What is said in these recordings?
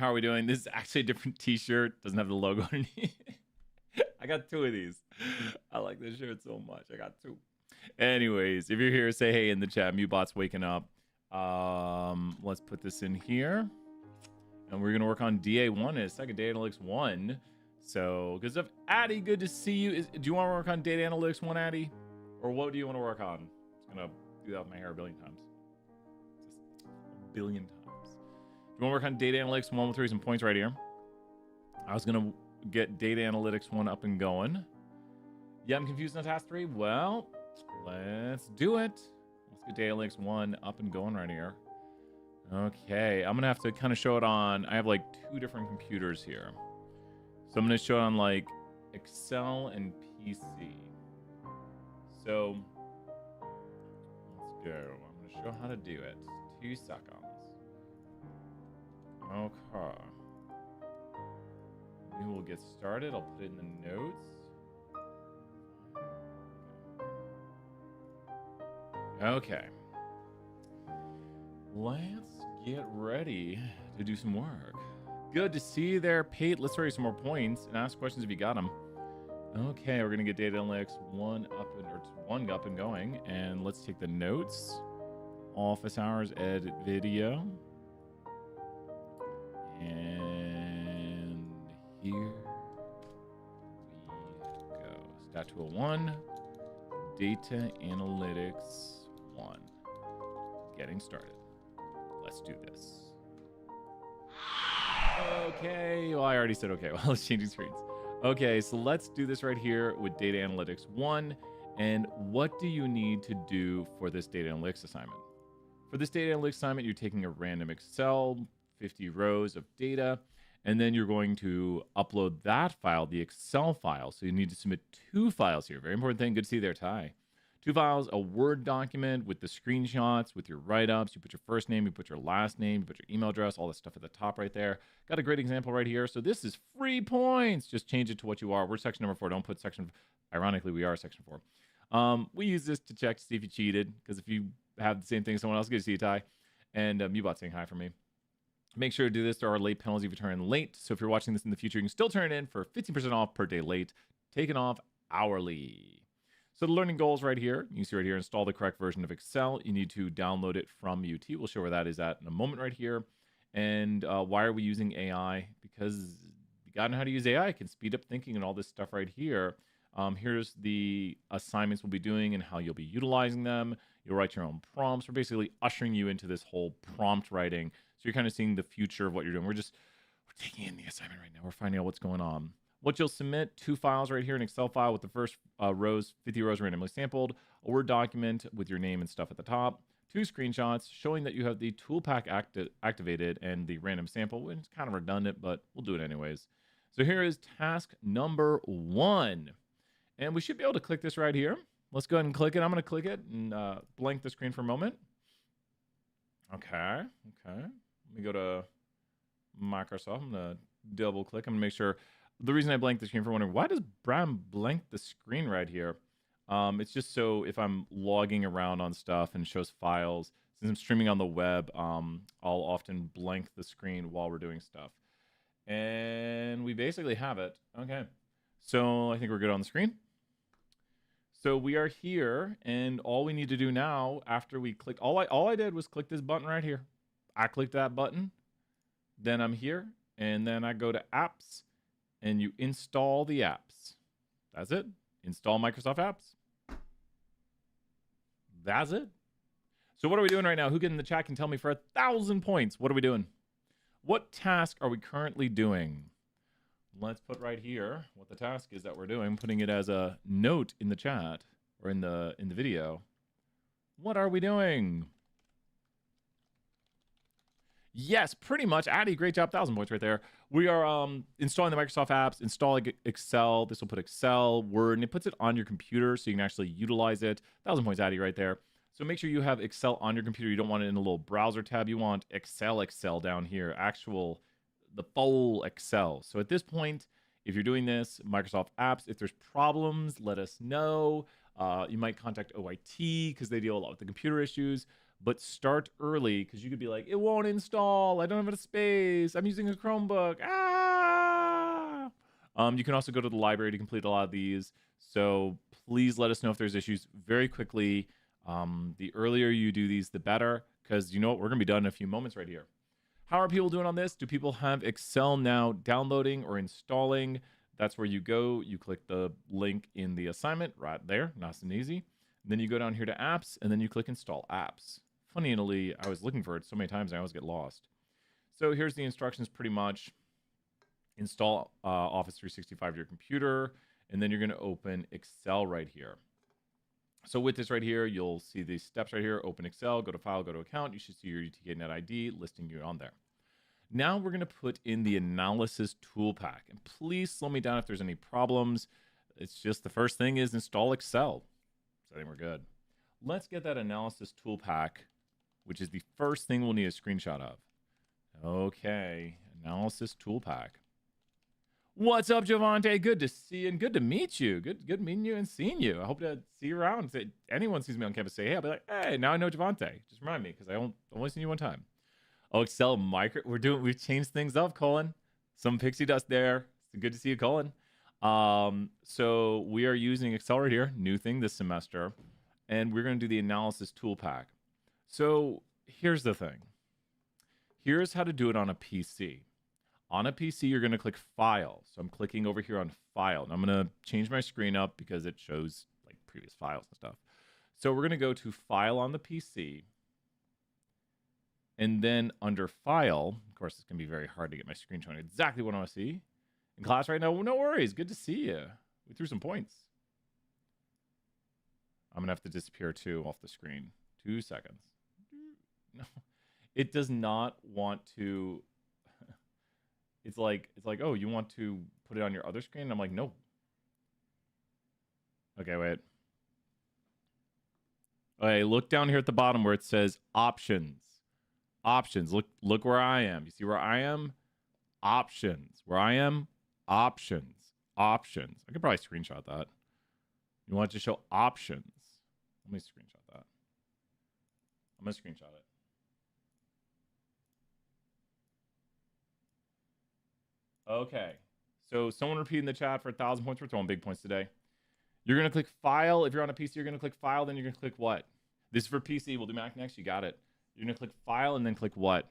How are we doing? This is actually a different t-shirt. Doesn't have the logo underneath. I got 2 of these. I like this shirt so much. I got 2. Anyways, if you're here, say hey in the chat. Mutebot's waking up. Let's put this in here. And we're going to work on DA1 in a second. Data Analytics 1. So, good stuff. Addy, good to see you. Do you want to work on Data Analytics 1, Addy? Or what do you want to work on? I'm just going to do that with my hair a billion times. Just a billion times. Do you want to work on Data Analytics 1? We'll throw you some points right here. I was going to get Data Analytics 1 up and going. Yeah, I'm confused on task 3. Well, let's do it. Let's get Data Analytics 1 up and going right here. Okay, I'm going to have to kind of show it on... I have like 2 different computers here. So I'm going to show it on like Excel and PC. So let's go. I'm going to show how to do it. 2 seconds. Okay. We will get started. I'll put it in the notes. Okay. Let's get ready to do some work. Good to see you there, Pate. Let's throw you some more points and ask questions if you got them. Okay, we're gonna get Data Analytics 1 up and going, and let's take the notes. Office hours, edit video, and here we go. Stat 201, Data Analytics 1. Getting started. Let's do this. Okay, well, I already said okay. Well, let's change screens. Okay, so let's do this right here with Data Analytics 1. And what do you need to do for this Data Analytics assignment? For this Data Analytics assignment, you're taking a random Excel, 50 rows of data, and then you're going to upload that file, the Excel file. So you need to submit 2 files here. Very important thing. Good to see you there, Ty. 2 files, a Word document with the screenshots, with your write-ups. You put your first name, you put your last name, you put your email address, all that stuff at the top right there. Got a great example right here. So this is free points. Just change it to what you are. We're section number 4. Don't put section... Ironically, we are section 4. We use this to check to see if you cheated, because if you have the same thing as someone else, good to see you, Ty. And Mubot saying hi for me. Make sure to do this. There are late penalties if you turn in late. So if you're watching this in the future, you can still turn it in for 15% off per day late, taken off hourly. So the learning goals right here, you can see right here, install the correct version of Excel. You need to download it from UT. We'll show where that is at in a moment right here. And why are we using AI? Because you got to know how to use AI. It can speed up thinking and all this stuff right here. Here's the assignments we'll be doing and how you'll be utilizing them. You'll write your own prompts. We're basically ushering you into this whole prompt writing. So you're kind of seeing the future of what you're doing. We're taking in the assignment right now. We're finding out what's going on. What you'll submit, 2 files right here, an Excel file with the first rows, 50 rows randomly sampled, a Word document with your name and stuff at the top, 2 screenshots showing that you have the Toolpak activated and the random sample, which is kind of redundant, but we'll do it anyways. So here is task number 1. And we should be able to click this right here. Let's go ahead and click it. I'm going to click it and blank the screen for a moment. Okay. Let me go to Microsoft. I'm going to double click. I'm going to make sure. The reason I blanked the screen for wondering, why does Bram blank the screen right here? It's just so if I'm logging around on stuff and shows files, since I'm streaming on the web, I'll often blank the screen while we're doing stuff. And we basically have it. Okay. So I think we're good on the screen. So we are here, and all we need to do now, after we click, all I did was click this button right here. I clicked that button, then I'm here, and then I go to apps, and you install the apps. That's it. Install Microsoft apps. That's it. So what are we doing right now? Who in the chat can tell me for 1,000 points? What are we doing? What task are we currently doing? Let's put right here what the task is that we're doing, putting it as a note in the chat or in the video. What are we doing? Yes, pretty much. Addy, great job. 1,000 points right there. We are installing the Microsoft apps, installing Excel. This will put Excel, Word, and it puts it on your computer so you can actually utilize it. 1,000 points, Addy, right there. So make sure you have Excel on your computer. You don't want it in a little browser tab. You want Excel down here, the full Excel. So at this point, if you're doing this, Microsoft apps, if there's problems, let us know. You might contact OIT because they deal a lot with the computer issues. But start early because you could be like, it won't install. I don't have enough space. I'm using a Chromebook. Ah! You can also go to the library to complete a lot of these. So please let us know if there's issues very quickly. The earlier you do these, the better, because you know what? We're going to be done in a few moments right here. How are people doing on this? Do people have Excel now downloading or installing? That's where you go. You click the link in the assignment right there. Nice and easy. Then you go down here to apps, and then you click install apps. Funnily, I was looking for it so many times, I always get lost. So here's the instructions pretty much. Install Office 365 to your computer, and then you're going to open Excel right here. So with this right here, you'll see these steps right here. Open Excel, go to File, go to Account. You should see your UTK-Net ID listing you on there. Now we're going to put in the Analysis Toolpak. And please slow me down if there's any problems. It's just the first thing is install Excel. So I think we're good. Let's get that Analysis Toolpak, which is the first thing we'll need a screenshot of. Okay, Analysis Toolpak. What's up, Javante? Good to see you and good to meet you. Good meeting you and seeing you. I hope to see you around. If anyone sees me on campus, say, hey, I'll be like, hey, now I know Javante. Just remind me, because I only seen you one time. Oh, Excel micro. We've changed things up, Colin. Some pixie dust there. It's good to see you, Colin. So we are using Excel right here, new thing this semester, and we're going to do the Analysis Toolpak. So here's the thing. Here's how to do it on a PC. On a PC, you're going to click File. So I'm clicking over here on File. And I'm going to change my screen up because it shows like previous files and stuff. So we're going to go to File on the PC. And then under File, of course, it's going to be very hard to get my screen showing exactly what I want to see. In class right now, no worries. Good to see you. We threw some points. I'm going to have to disappear too off the screen. 2 seconds. No, it does not want to. It's like, oh, you want to put it on your other screen? I'm like, no. Okay, wait. Okay, look down here at the bottom where it says Options. Options. Look where I am. You see where I am? Options. Where I am? Options. Options. I could probably screenshot that. You want it to show Options. Let me screenshot that. I'm going to screenshot it. Okay, so someone repeat in the chat for 1,000 points. We're throwing big points today. You're going to click File. If you're on a PC, you're going to click File. Then you're going to click what? This is for PC. We'll do Mac next. You got it. You're going to click File and then click what?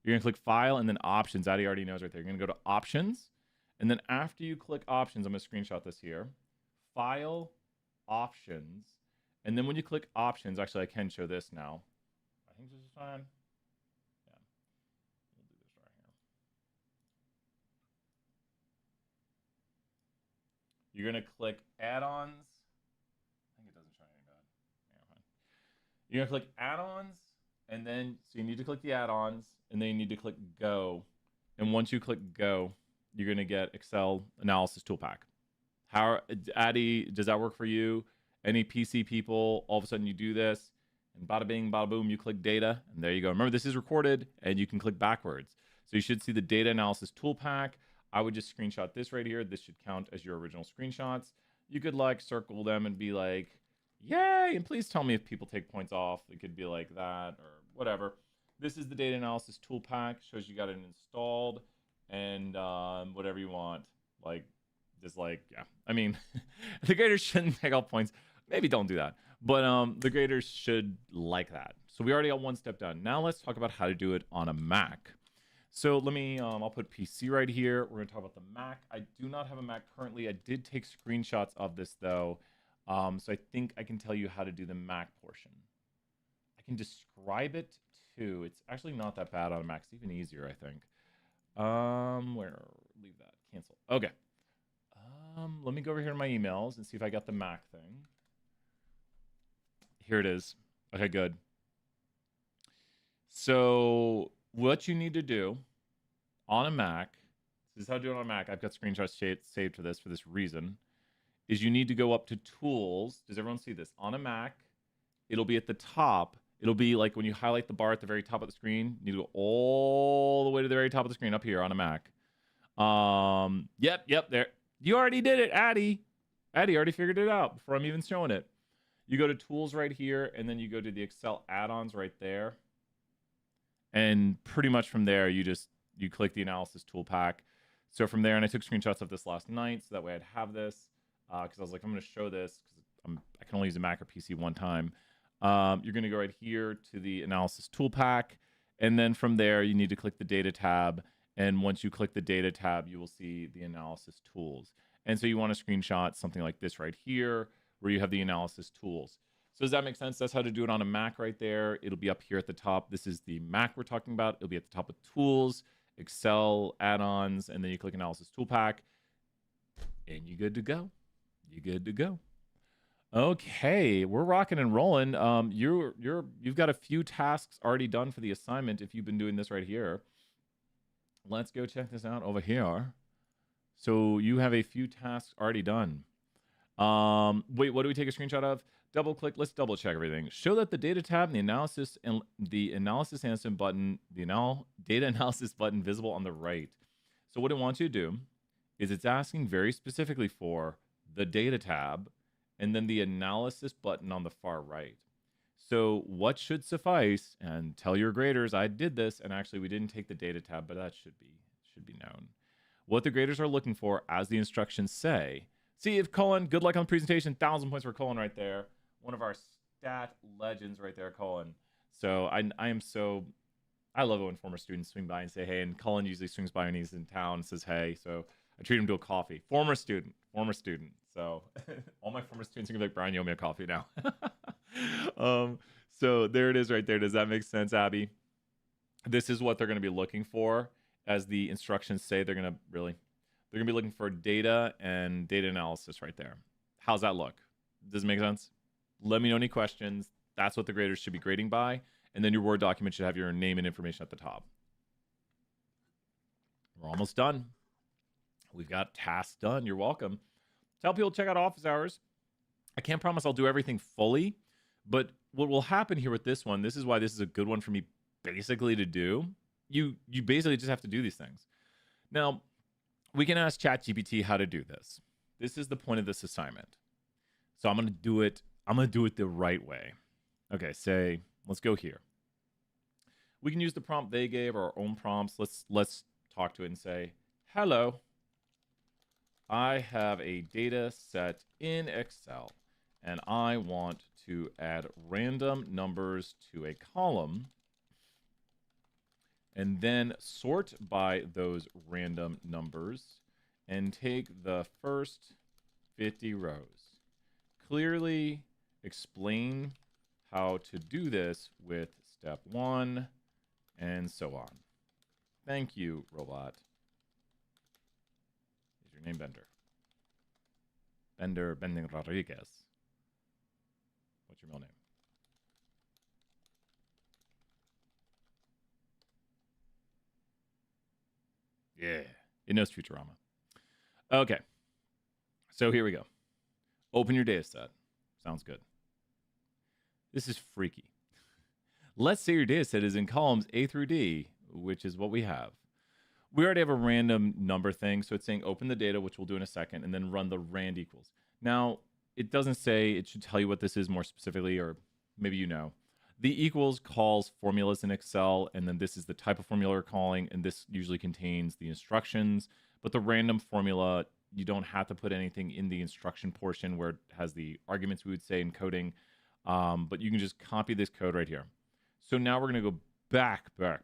You're going to click File and then Options. Addy already knows right there. You're going to go to Options. And then after you click Options, I'm going to screenshot this here. File, Options. And then when you click Options, actually, I can show this now. I think this is fine. You're going to click Add-ons. I think it doesn't show any bad. Yeah, fine. You're going to click Add-ons, and then, so you need to click the add-ons, and then you need to click Go. And once you click Go, you're going to get Excel Analysis Toolpak. How, Addy, does that work for you? Any PC people, all of a sudden you do this, and bada bing, bada boom, you click Data, and there you go. Remember, this is recorded, and you can click backwards. So you should see the Data Analysis Toolpak. I would just screenshot this right here. This should count as your original screenshots. You could like circle them and be like, yay, and please tell me if people take points off. It could be like that or whatever. This is the Data Analysis Toolpak. Shows you got it installed and whatever you want. Like, just like, yeah. I mean, the graders shouldn't take off points. Maybe don't do that. But the graders should like that. So we already got one step done. Now let's talk about how to do it on a Mac. So let me, I'll put PC right here. We're going to talk about the Mac. I do not have a Mac currently. I did take screenshots of this though. So I think I can tell you how to do the Mac portion. I can describe it too. It's actually not that bad on a Mac. It's even easier, I think. Leave that, cancel. Okay. Let me go over here to my emails and see if I got the Mac thing. Here it is. Okay, good. So what you need to do on a Mac, this is how to do it on a Mac. I've got screenshots saved for this reason, is you need to go up to Tools. Does everyone see this? On a Mac, it'll be at the top. It'll be like when you highlight the bar at the very top of the screen, you need to go all the way to the very top of the screen up here on a Mac. Yep, there. You already did it, Addy. Addie already figured it out before I'm even showing it. You go to tools right here, and then you go to the Excel add-ons right there. And pretty much from there, you click the analysis tool pack. So from there, and I took screenshots of this last night, so that way I'd have this, because I was like, I'm going to show this, because I can only use a Mac or PC one time. You're going to go right here to the analysis tool pack, and then from there, you need to click the data tab. And once you click the data tab, you will see the analysis tools. And so you want to screenshot something like this right here, where you have the analysis tools. So does that make sense? That's how to do it on a Mac right there. It'll be up here at the top. This is the Mac we're talking about. It'll be at the top of tools, Excel add-ons, and then you click analysis tool pack, and you're good to go. You're good to go. Okay, we're rocking and rolling. You've got a few tasks already done for the assignment if you've been doing this right here. Let's go check this out over here. So you have a few tasks already done. Wait, what do we take a screenshot of? Double click. Let's double check everything. Show that the data tab and the analysis answer button, data analysis button visible on the right. So what it wants you to do is it's asking very specifically for the data tab and then the analysis button on the far right. So what should suffice, and tell your graders I did this, and actually we didn't take the data tab, but that should be known. What the graders are looking for, as the instructions say. See if Colin, good luck on the presentation, 1,000 points for Colin right there. One of our stat legends right there, Colin. So I love it when former students swing by and say hey, and Colin usually swings by when he's in town and says hey, so I treat him to a coffee. Former student. So all my former students are gonna be like, Brian, you owe me a coffee now. So there it is right there. Does that make sense, Abby? This is what they're gonna be looking for, as the instructions say. They're gonna be looking for data and data analysis right there. How's that look? Does it make sense? Let me know any questions. That's what the graders should be grading by. And then your Word document should have your name and information at the top. We're almost done. We've got tasks done. You're welcome. Tell people to check out office hours. I can't promise I'll do everything fully, but what will happen here with this one, this is why this is a good one for me basically to do. You basically just have to do these things. Now, we can ask ChatGPT how to do this. This is the point of this assignment. So I'm going to do it the right way. Okay, let's go here. We can use the prompt they gave, or our own prompts. Let's talk to it and say, hello, I have a data set in Excel, and I want to add random numbers to a column, and then sort by those random numbers and take the first 50 rows. Clearly explain how to do this with step 1 and so on. Thank you, robot. Is your name Bender? Bender Rodriguez. What's your middle name? Yeah, it knows Futurama. Okay, so here we go. Open your data set. Sounds good. This is freaky. Let's say your data set is in columns A through D, which is what we have. We already have a random number thing, so it's saying open the data, which we'll do in a second, and then run the rand equals. Now, it doesn't say, it should tell you what this is more specifically, or maybe you know. The equals calls formulas in Excel, and then this is the type of formula we're calling, and this usually contains the instructions. But the random formula, you don't have to put anything in the instruction portion where it has the arguments we would say in coding, but you can just copy this code right here. So now we're going to go back to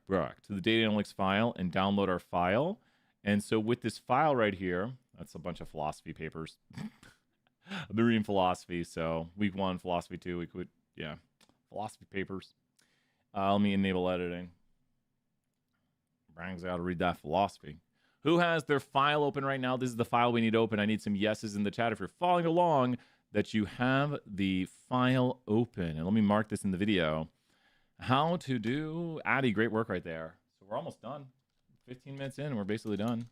the data analytics file and download our file. And so with this file right here, that's a bunch of philosophy papers. I've been reading philosophy, so week 1, philosophy 2, philosophy papers. Let me enable editing. Brian's got to read that philosophy. Who has their file open right now? This is the file we need to open. I need some yeses in the chat if you're following along that you have the file open. And let me mark this in the video. How to do, Addie, great work right there. So we're almost done. 15 minutes in, and we're basically done.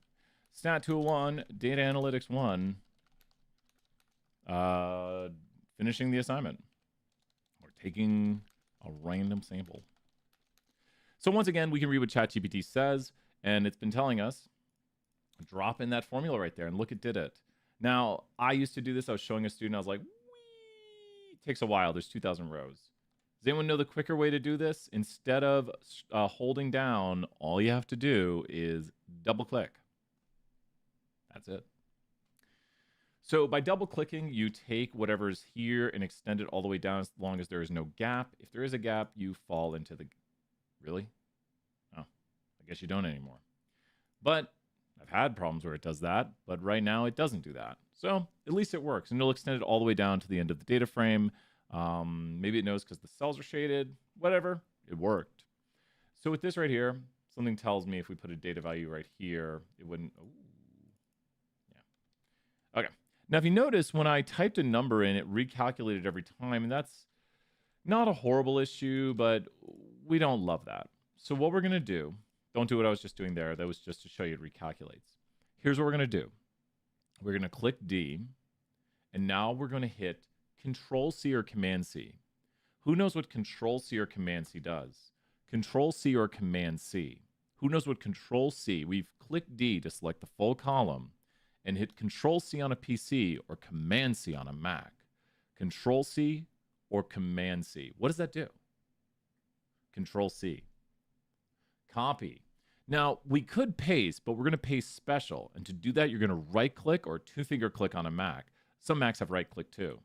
Stat Tool 1, Data Analytics 1. Finishing the assignment. We're taking a random sample. So once again, we can read what ChatGPT says, and it's been telling us, drop in that formula right there, and look, it did it. Now, I used to do this. I was showing a student. I was like, whee! It takes a while. There's 2,000 rows. Does anyone know the quicker way to do this? Instead of holding down, all you have to do is double click. That's it. So by double clicking, you take whatever's here and extend it all the way down as long as there is no gap. If there is a gap, you fall into the... Really? Oh, I guess you don't anymore. But I've had problems where it does that, but right now it doesn't do that. So at least it works, and it'll extend it all the way down to the end of the data frame. Maybe it knows because the cells are shaded, whatever, it worked. So with this right here, something tells me if we put a data value right here, it wouldn't, oh, yeah. Okay, now if you notice, when I typed a number in, it recalculated every time, and that's not a horrible issue, but we don't love that. So what we're gonna do, don't do what I was just doing there, that was just to show you it recalculates. Here's what we're gonna do. We're gonna click D, and now we're gonna hit Control C or Command C. Who knows what Control C or Command C does? Control C or Command C. Who knows what Control C? We've clicked D to select the full column and hit Control C on a PC or Command C on a Mac. Control C or Command C. What does that do? Control C. Copy. Now, we could paste, but we're going to paste special. And to do that, you're going to right-click or two-finger click on a Mac. Some Macs have right-click too.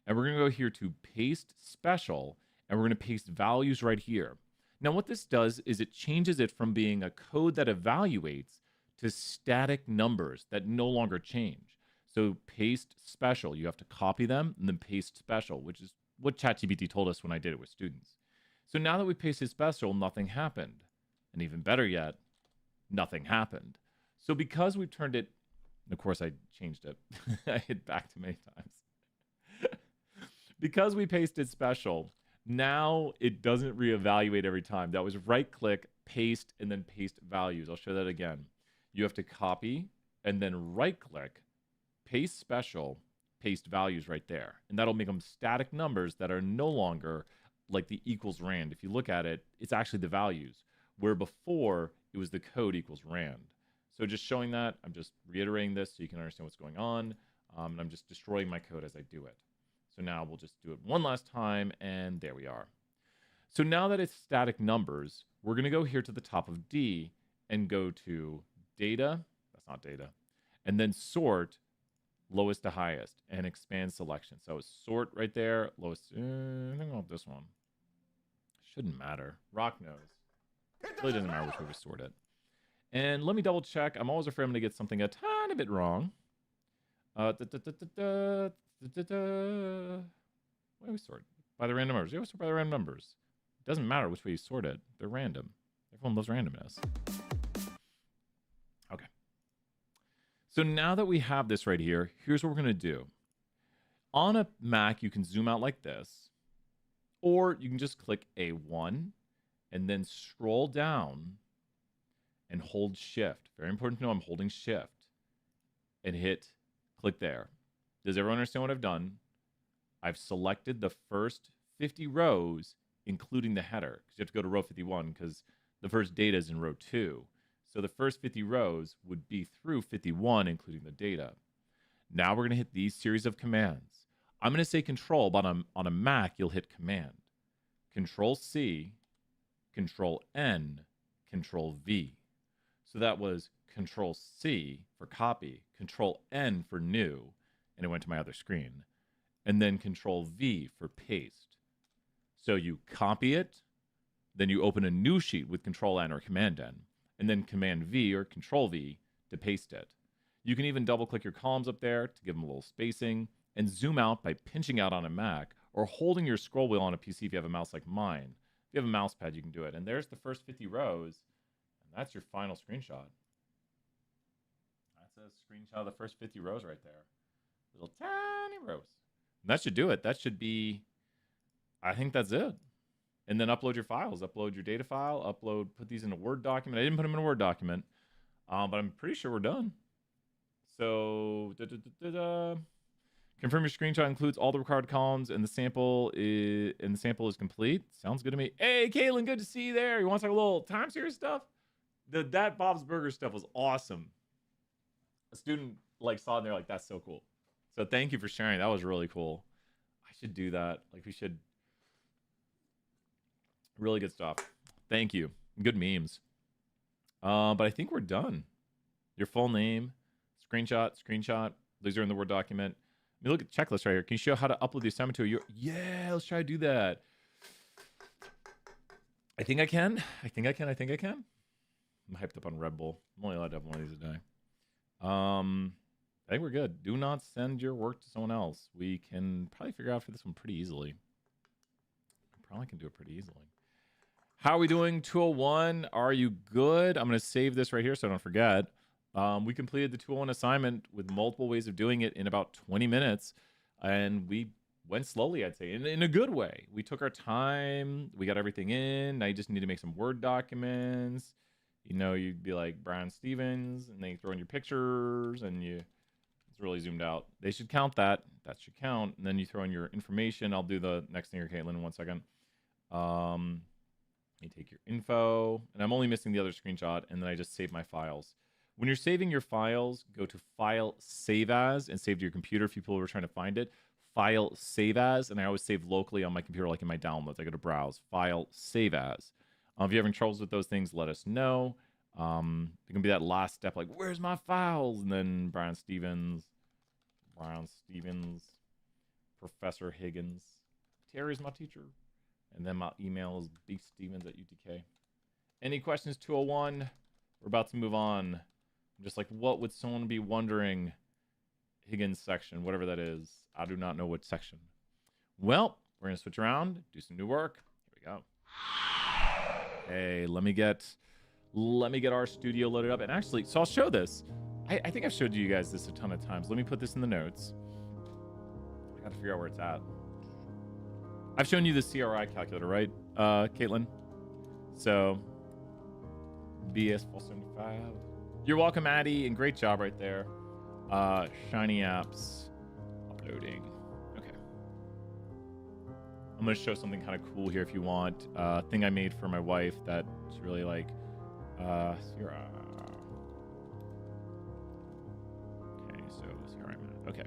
And we're going to go here to Paste Special, and we're going to paste values right here. Now, what this does is it changes it from being a code that evaluates to static numbers that no longer change. So Paste Special, you have to copy them and then Paste Special, which is what ChatGPT told us when I did it with students. So now that we pasted Special, nothing happened. And even better yet, nothing happened. So because we've turned it, and of course I changed it. I hit back too many times. Because we pasted Special, now it doesn't reevaluate every time. That was right click, paste, and then paste values. I'll show that again. You have to copy and then right click, paste Special, paste values right there. And that'll make them static numbers that are no longer like the equals rand. If you look at it, it's actually the values, where before it was the code equals rand. So just showing that, I'm just reiterating this so you can understand what's going on. And I'm just destroying my code as I do it. So now we'll just do it one last time, and there we are. So now that it's static numbers, we're going to go here to the top of D and go to Data, that's not Data, and then Sort, lowest to highest, and expand selection. So sort right there, lowest, I think I'll have this one. Shouldn't matter. Rock knows. It really doesn't matter which way we sort it. And let me double check. I'm always afraid I'm going to get something a tiny bit wrong. Why do we sort? By the random numbers. You always sort by the random numbers. It doesn't matter which way you sort it. They're random. Everyone loves randomness. Okay. So now that we have this right here, here's what we're going to do. On a Mac, you can zoom out like this, or you can just click A1 and then scroll down and hold Shift. Very important to know I'm holding Shift and hit click there. Does everyone understand what I've done? I've selected the first 50 rows, including the header, because you have to go to row 51 because the first data is in row 2. So the first 50 rows would be through 51, including the data. Now we're going to hit these series of commands. I'm going to say Control, but on a Mac, you'll hit Command. Control C, Control N, Control V. So that was Control C for copy, Control N for new, and it went to my other screen, and then Control V for paste. So you copy it, then you open a new sheet with Control N or Command N, and then Command V or Control V to paste it. You can even double click your columns up there to give them a little spacing, and zoom out by pinching out on a Mac or holding your scroll wheel on a PC if you have a mouse like mine. If you have a mouse pad, you can do it. And there's the first 50 rows, and that's your final screenshot. That's a screenshot of the first 50 rows right there. Little tiny rows. And that should do it. That should be, I think that's it. And then upload your files. Upload your data file. Put these in a Word document. I didn't put them in a Word document, but I'm pretty sure we're done. So, confirm your screenshot includes all the required columns, and the sample is complete. Sounds good to me. Hey, Caitlin, good to see you there. You want to talk a little time series stuff? That Bob's Burger stuff was awesome. A student like saw it and they're like, that's so cool. So thank you for sharing. That was really cool. I should do that. Like we should. Really good stuff. Thank you. Good memes. But I think we're done. Your full name, screenshot. These are in the Word document. I mean, look at the checklist right here. Can you show how to upload the assignment to your? Yeah, let's try to do that. I think I can. I think I can. I'm hyped up on Red Bull. I'm only allowed to have one of these a day. I think we're good. Do not send your work to someone else. We can probably figure out for this one pretty easily. Probably can do it pretty easily. How are we doing? 201. Are you good? I'm going to save this right here so I don't forget. We completed the 201 assignment with multiple ways of doing it in about 20 minutes. And we went slowly, I'd say, in a good way. We took our time. We got everything in. Now you just need to make some Word documents. You know, you'd be like Brian Stevens, and then you throw in your pictures, and it's really zoomed out. They should count that. That should count. And then you throw in your information. I'll do the next thing here, Caitlin, in 1 second. You take your info, and I'm only missing the other screenshot, and then I just save my files. When you're saving your files, go to File, Save As, and save to your computer if people were trying to find it. File, Save As, and I always save locally on my computer, like in my downloads. I go to Browse, File, Save As. If you're having troubles with those things, let us know. It can be that last step, like, where's my files? And then Brian Stevens, Professor Higgins. Terry's my teacher. And then my email is bstevens@utk. Any questions, 201? We're about to move on. I'm just like, what would someone be wondering? Higgins section, whatever that is. I do not know what section. Well, we're going to switch around, do some new work. Here we go. Hey, let me get our studio loaded up. And actually, so I'll show this. I think I've showed you guys this a ton of times. Let me put this in the notes. I got to figure out where it's at. I've shown you the CRI calculator, right, Caitlin? So, BS475. You're welcome, Addie, and great job right there. Shiny apps, uploading. Okay. I'm going to show something kind of cool here if you want. Thing I made for my wife that she really like. CRI. Okay, so CRI math. Okay.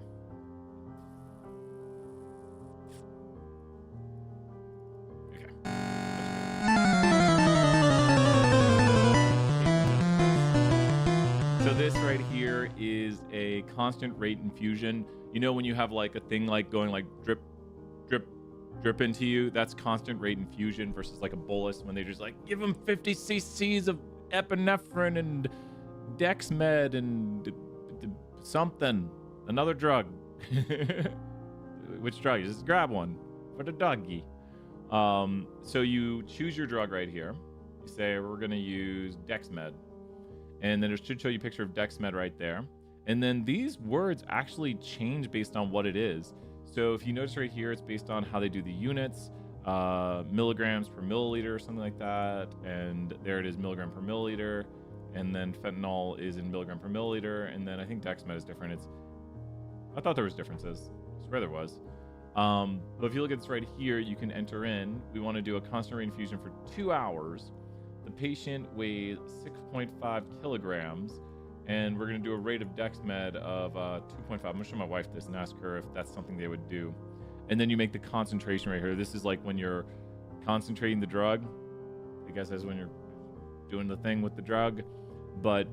So this right here is a constant rate infusion. You know when you have like a thing like going like drip, drip, drip into you? That's constant rate infusion versus like a bolus when they just like give them 50 cc's of epinephrine and Dexmed and something, another drug. Which drug? Just grab one for the doggy. So you choose your drug right here. You say we're gonna use Dexmed. And then it should show you a picture of Dexmed right there. And then these words actually change based on what it is. So if you notice right here, it's based on how they do the units, milligrams per milliliter or something like that. And there it is, milligram per milliliter. And then fentanyl is in milligram per milliliter. And then I think Dexmed is different. I thought there was differences. I swear there was. But if you look at this right here, you can enter in, we want to do a constant rate infusion for 2 hours. The patient weighs 6.5 kilograms, and we're going to do a rate of Dexmed of 2.5. I'm going to show my wife this and ask her if that's something they would do. And then you make the concentration right here. This is like when you're concentrating the drug. I guess that's when you're doing the thing with the drug. But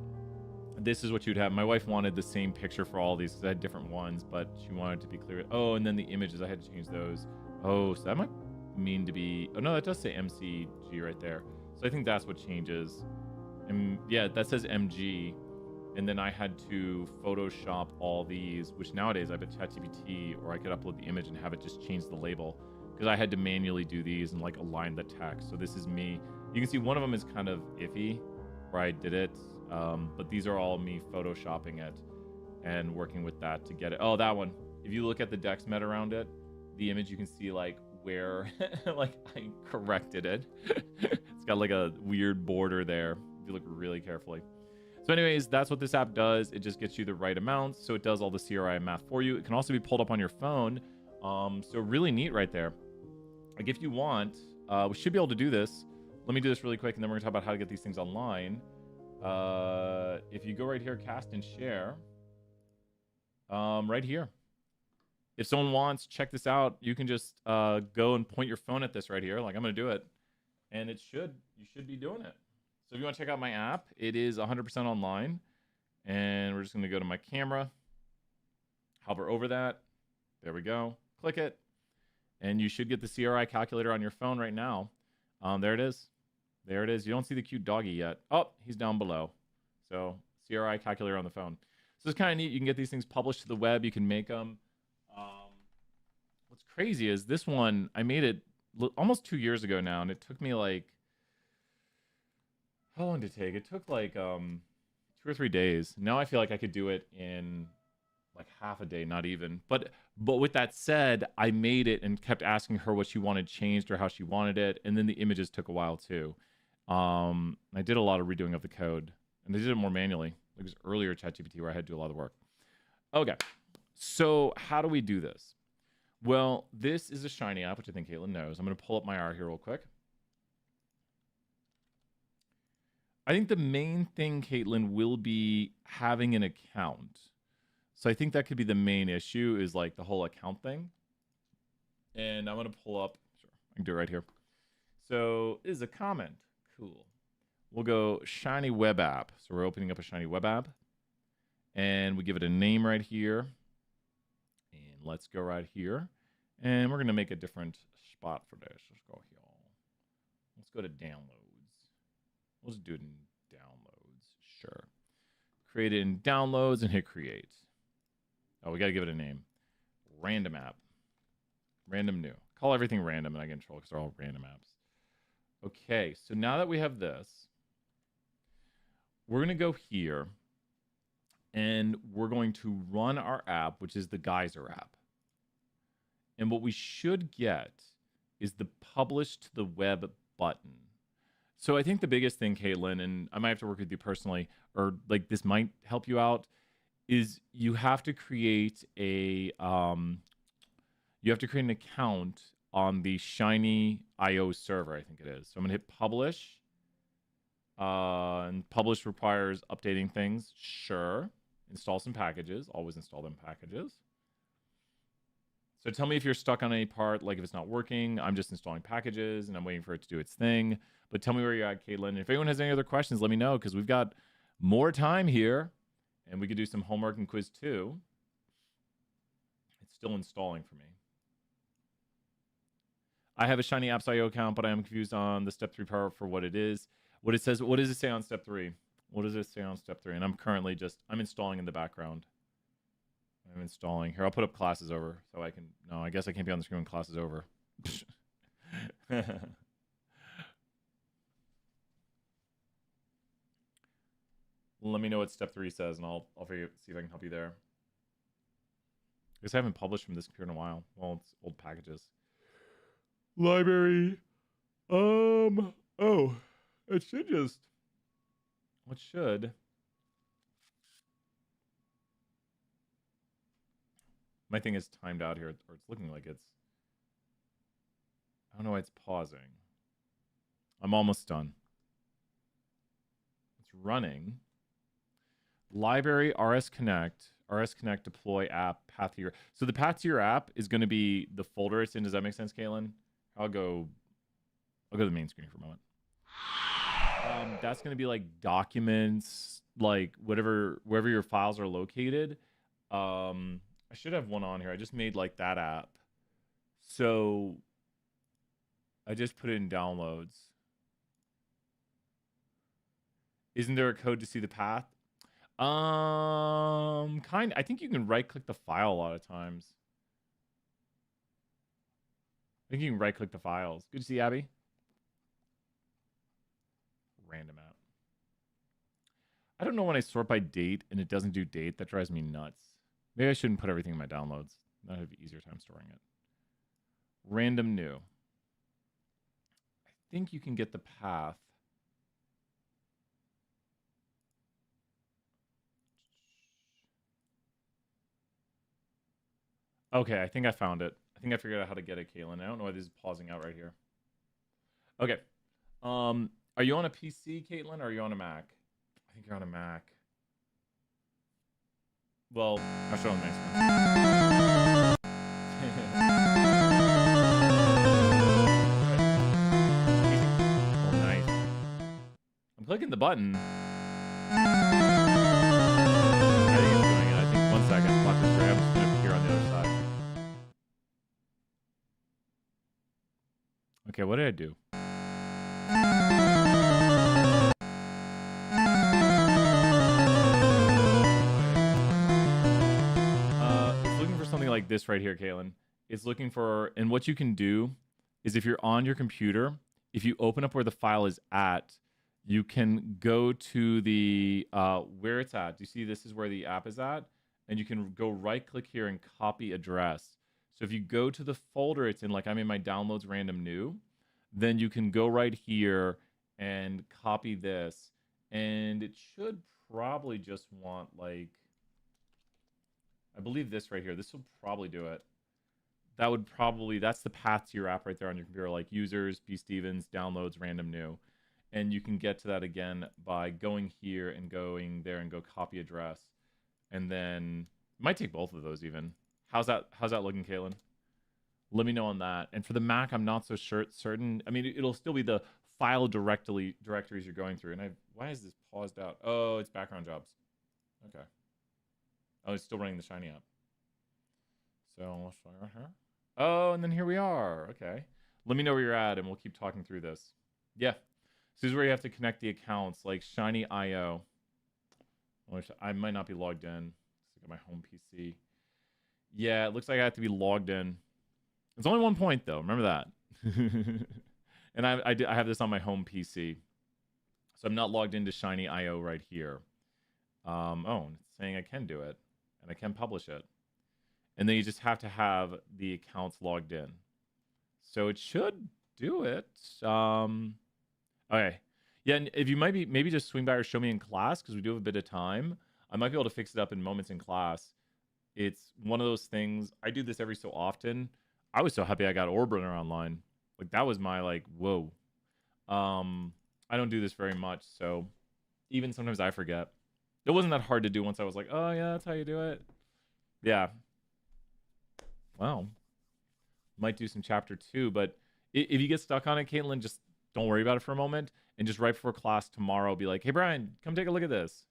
this is what you'd have. My wife wanted the same picture for all these because I had different ones, but she wanted to be clear. Oh, and then the images, I had to change those. Oh, so that might mean to be... Oh, no, that does say MCG right there. So I think that's what changes. And yeah, that says MG. And then I had to Photoshop all these, which nowadays I bet ChatGPT, or I could upload the image and have it just change the label. Because I had to manually do these and like align the text. So this is me. You can see one of them is kind of iffy, where I did it. But these are all me Photoshopping it and working with that to get it. Oh, that one. If you look at the Dexmed around it, the image, you can see like where like I corrected it. It's got like a weird border there if you look really carefully. So anyways, that's what this app does. It just gets you the right amounts. So it does all the CRI math for you. It can also be pulled up on your phone. So really neat right there. Like if you want, we should be able to do this. Let me do this really quick, and then we're gonna talk about how to get these things online. If you go right here, cast and share, right here. If someone wants, check this out. You can just go and point your phone at this right here. Like I'm gonna do it, and you should be doing it. So if you want to check out my app, it is 100% online, and we're just gonna go to my camera, hover over that. There we go. Click it, and you should get the CRI calculator on your phone right now. There it is. There it is. You don't see the cute doggy yet. Oh, he's down below. So CRI calculator on the phone. So it's kind of neat. You can get these things published to the web. You can make them. What's crazy is this one, I made it almost 2 years ago now, and it took me like, how long did it take? It took like 2 or 3 days. Now I feel like I could do it in like half a day, not even. But with that said, I made it and kept asking her what she wanted changed or how she wanted it, and then the images took a while too. I did a lot of redoing of the code, and I did it more manually. It was earlier ChatGPT where I had to do a lot of the work. Okay, so how do we do this? Well, this is a Shiny app, which I think Caitlin knows. I'm going to pull up my R here real quick. I think the main thing, Caitlin, will be having an account. So I think that could be the main issue, is like the whole account thing. And I'm going to pull up, sure, I can do it right here. So this is a comment. Cool. We'll go Shiny Web App. So we're opening up a Shiny Web App. And we give it a name right here. And let's go right here. And we're going to make a different spot for this. Let's go here. Let's go to downloads. We'll just do it in downloads. Sure. Create it in downloads and hit create. Oh, we got to give it a name. Random app. Random new. Call everything random and I can control because they're all random apps. Okay, so now that we have this, we're going to go here and we're going to run our app, which is the Geyser app. And what we should get is the publish to the web button. So I think the biggest thing, Caitlin, and I might have to work with you personally, or like this might help you out, is you have to create an account on the Shiny IO server, I think it is. So I'm gonna hit publish. And publish requires updating things. Sure. Install some packages. Always install them packages. So tell me if you're stuck on any part, like if it's not working. I'm just installing packages and I'm waiting for it to do its thing. But tell me where you're at, Caitlin. And if anyone has any other questions, let me know, because we've got more time here and we could do some homework and quiz too. It's still installing for me. I have a Shiny Apps.io account, but I am confused on the step 3 part for what it is. What it says, what does it say on step 3? What does it say on step 3? And I'm currently I'm installing in the background. I'm installing. Here, I'll put up classes over so I can, no, I guess I can't be on the screen when class is over. Let me know what step 3 says and I'll see if I can help you there. I guess I haven't published from this computer in a while. Well, it's old packages. Library. Oh, it should just, what should? My thing is timed out here, or it's looking like it's, I don't know why it's pausing. I'm almost done. It's running. Library, RS Connect deploy app, path to your, so the path to your app is going to be the folder it's in. Does that make sense, Caitlin? I'll go to the main screen for a moment. That's going to be like documents, like wherever your files are located. I should have one on here. I just made like that app. So I just put it in downloads. Isn't there a code to see the path? I think you can right click the file a lot of times. I think you can right click the files. Good to see Abby. Random app. I don't know when I sort by date and it doesn't do date. That drives me nuts. Maybe I shouldn't put everything in my downloads. I'd have an easier time storing it. Random new. I think you can get the path. Okay, I think I found it. I think I figured out how to get it, Caitlin. I don't know why this is pausing out right here. Okay. Are you on a PC, Caitlin, or are you on a Mac? I think you're on a Mac. Well, I'll show on my screen. Oh, nice. I'm clicking the button. I think it's doing it. I think 1 second. Watch this. I'm just gonna appear on the other side. Okay, what did I do? It's looking for something like this right here, Caitlin. It's looking for, and what you can do is if you're on your computer, if you open up where the file is at, you can go to the where it's at. Do you see this is where the app is at? And you can go right click here and copy address. So if you go to the folder it's in, like I'm in my downloads random new, then you can go right here and copy this. And it should probably just want like, I believe this right here. This will probably do it. That would probably, that's the path to your app right there on your computer, like users, B. Stevens, downloads, random new. And you can get to that again by going here and going there and go copy address. And then it might take both of those even. How's that looking, Caitlin? Let me know on that. And for the Mac, I'm not so certain. I mean, it'll still be the file directories you're going through. And why is this paused out? Oh, it's background jobs. Okay. Oh, it's still running the Shiny app. So let's try right here. Oh, and then here we are. Okay. Let me know where you're at, and we'll keep talking through this. Yeah. This is where you have to connect the accounts, like Shiny IO. I might not be logged in. Let's look at my home PC. Yeah, it looks like I have to be logged in. It's only 1 point, though. Remember that. And I have this on my home PC. So I'm not logged into Shiny IO right here. Oh, it's saying I can do it. And I can publish it. And then you just have to have the accounts logged in. So it should do it. Okay. Yeah, and if you maybe just swing by or show me in class, because we do have a bit of time. I might be able to fix it up in moments in class. It's one of those things. I do this every so often. I was so happy I got Orbrunner online. Like, that was my, like, whoa. I don't do this very much, so even sometimes I forget. It wasn't that hard to do once I was like, oh, yeah, that's how you do it. Yeah. Well, might do some chapter 2, but if you get stuck on it, Caitlin, just don't worry about it for a moment, and just right before class tomorrow, be like, hey, Brian, come take a look at this.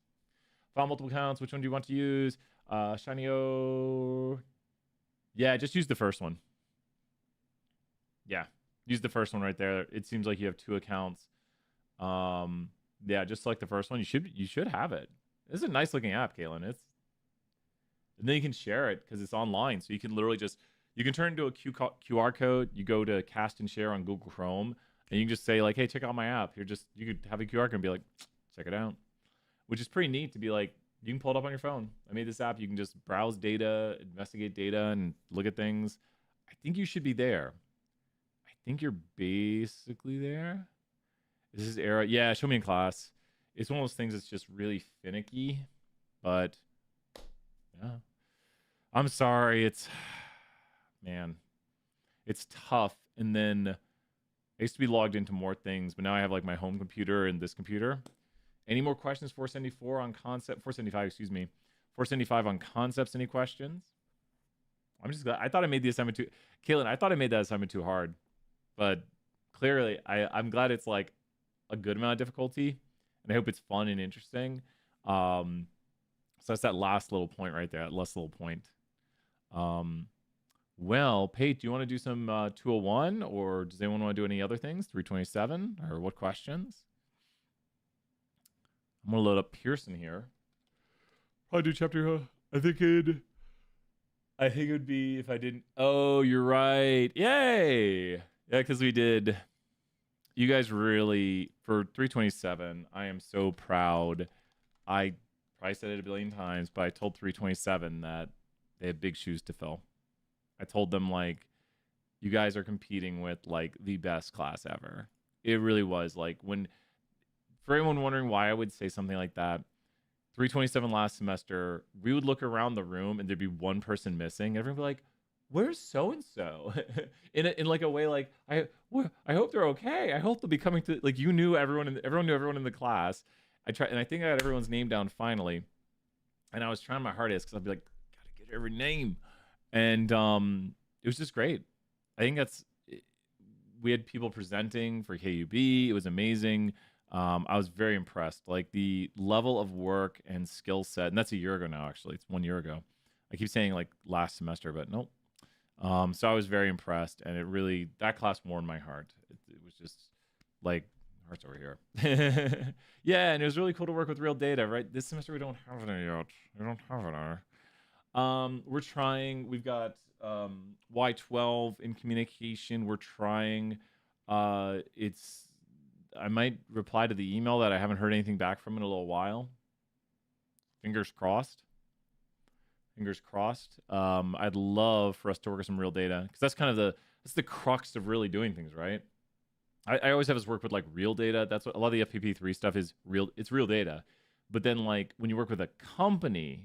File multiple accounts. Which one do you want to use? Shiny O. Yeah, just use the first one. Yeah, use the first one right there. It seems like you have 2 accounts. Yeah, just select the first one. You should have it. This is a nice looking app, Caitlin. And then you can share it because it's online. So you can literally you can turn it into a QR code. You go to cast and share on Google Chrome, and you can just say like, hey, check out my app. You could have a QR code and be like, check it out, which is pretty neat to be like, you can pull it up on your phone. I made this app. You can just browse data, investigate data, and look at things. I think you should be there. I think you're basically there. This is error. Yeah, show me in class. It's one of those things that's just really finicky, but yeah. I'm sorry. Man, it's tough. And then I used to be logged into more things, but now I have like my home computer and this computer. Any more questions? 474 on concept. 475, excuse me. 475 on concepts. Any questions? I'm just glad. I thought I made the assignment too. Caitlin, I thought I made that assignment too hard, but clearly I'm glad it's like a good amount of difficulty, and I hope it's fun and interesting. So that's that last little point right there. That last little point. Well, Pate, do you want to do some 201, or does anyone want to do any other things? 327, or what questions? I'm gonna load up Pearson here. Probably do chapter. I think it would be if I didn't. Oh, you're right. Yay! Yeah, because we did. You guys really, for 327, I am so proud. I probably said it a billion times, but I told 327 that they have big shoes to fill. I told them, like, you guys are competing with, like, the best class ever. It really was. Like, for anyone wondering why I would say something like that, 327 last semester, we would look around the room and there'd be one person missing. Everyone would be like, where's so-and-so? in like a way like, I hope they're okay. I hope they'll be coming to, like, you knew everyone knew everyone in the class. I think I got everyone's name down finally. And I was trying my hardest because I'd be like, gotta get every name. And it was just great. I think we had people presenting for KUB. It was amazing. I was very impressed. Like the level of work and skill set, and that's a year ago now, actually. It's 1 year ago. I keep saying like last semester, but nope. So I was very impressed, and it really, that class warmed my heart. It was just like, heart's over here. Yeah, and it was really cool to work with real data, right? This semester we don't have it yet. We don't have it. We're trying. We've got Y12 in communication. We're trying. It's. I might reply to the email that I haven't heard anything back from in a little while. Fingers crossed. Fingers crossed. I'd love for us to work with some real data because that's kind of the crux of really doing things, right? I always have us work with like real data. That's what a lot of the FPP3 stuff is real. It's real data. But then like when you work with a company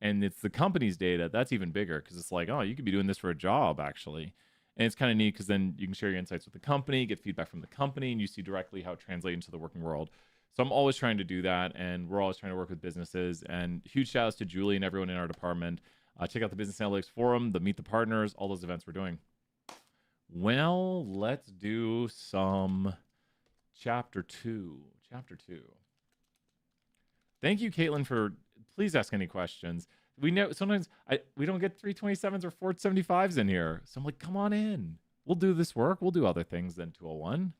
and it's the company's data, that's even bigger because it's like, oh, you could be doing this for a job actually. And it's kind of neat because then you can share your insights with the company, get feedback from the company, and you see directly how it translates into the working world. So I'm always trying to do that, and we're always trying to work with businesses. And huge shout outs to Julie and everyone in our department. Check out the Business Analytics Forum, the Meet the Partners, all those events we're doing. Well, let's do some chapter 2. Chapter 2. Thank you, Caitlin, for please ask any questions. We know sometimes we don't get 327s or 475s in here. So I'm like, come on in. We'll do this work. We'll do other things than 201.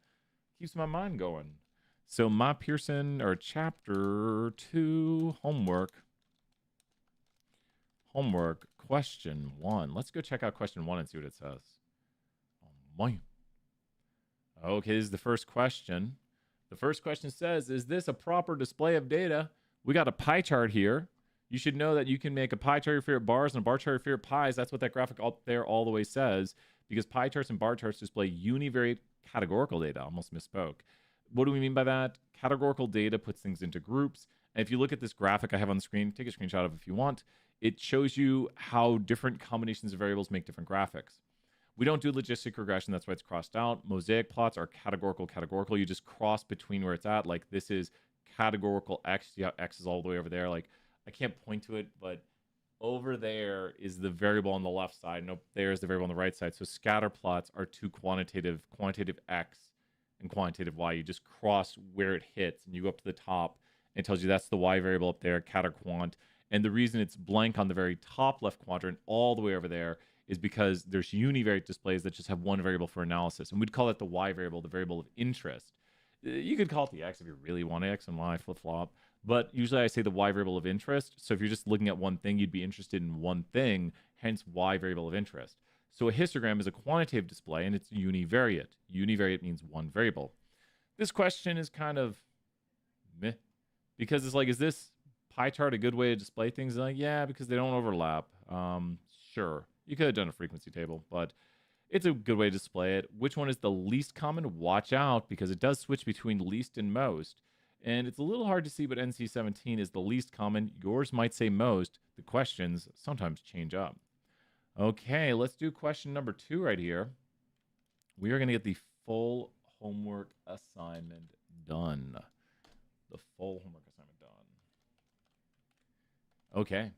Keeps my mind going. So Ma Pearson, or chapter 2, homework. Homework, question 1. Let's go check out question 1 and see what it says. Oh, my. Okay, this is the first question. The first question says, is this a proper display of data? We got a pie chart here. You should know that you can make a pie chart of your favorite bars and a bar chart of your favorite pies. That's what that graphic up there all the way says, because pie charts and bar charts display univariate categorical data. Almost misspoke. What do we mean by that? Categorical data puts things into groups. And if you look at this graphic I have on the screen, take a screenshot of it if you want. It shows you how different combinations of variables make different graphics. We don't do logistic regression. That's why it's crossed out. Mosaic plots are categorical. You just cross between where it's at. Like this is categorical X. See how X is all the way over there? Like I can't point to it, but over there is the variable on the left side. Nope, there's the variable on the right side. So scatter plots are two quantitative X and quantitative Y. You just cross where it hits and you go up to the top and it tells you that's the Y variable up there, cat or quant. And the reason it's blank on the very top left quadrant all the way over there is because there's univariate displays that just have one variable for analysis. And we'd call it the Y variable, the variable of interest. You could call it the X if you really want X and Y flip-flop. But usually I say the Y variable of interest. So if you're just looking at one thing, you'd be interested in one thing, hence Y variable of interest. So a histogram is a quantitative display, and it's univariate. Univariate means one variable. This question is kind of meh, because it's like, is this pie chart a good way to display things? Like, yeah, because they don't overlap. Sure. You could have done a frequency table, but it's a good way to display it. Which one is the least common? Watch out, because it does switch between least and most. And it's a little hard to see, but NC17 is the least common. Yours might say most. The questions sometimes change up. Okay, let's do question number 2 right here. We are going to get the full homework assignment done. The full homework assignment done. Okay.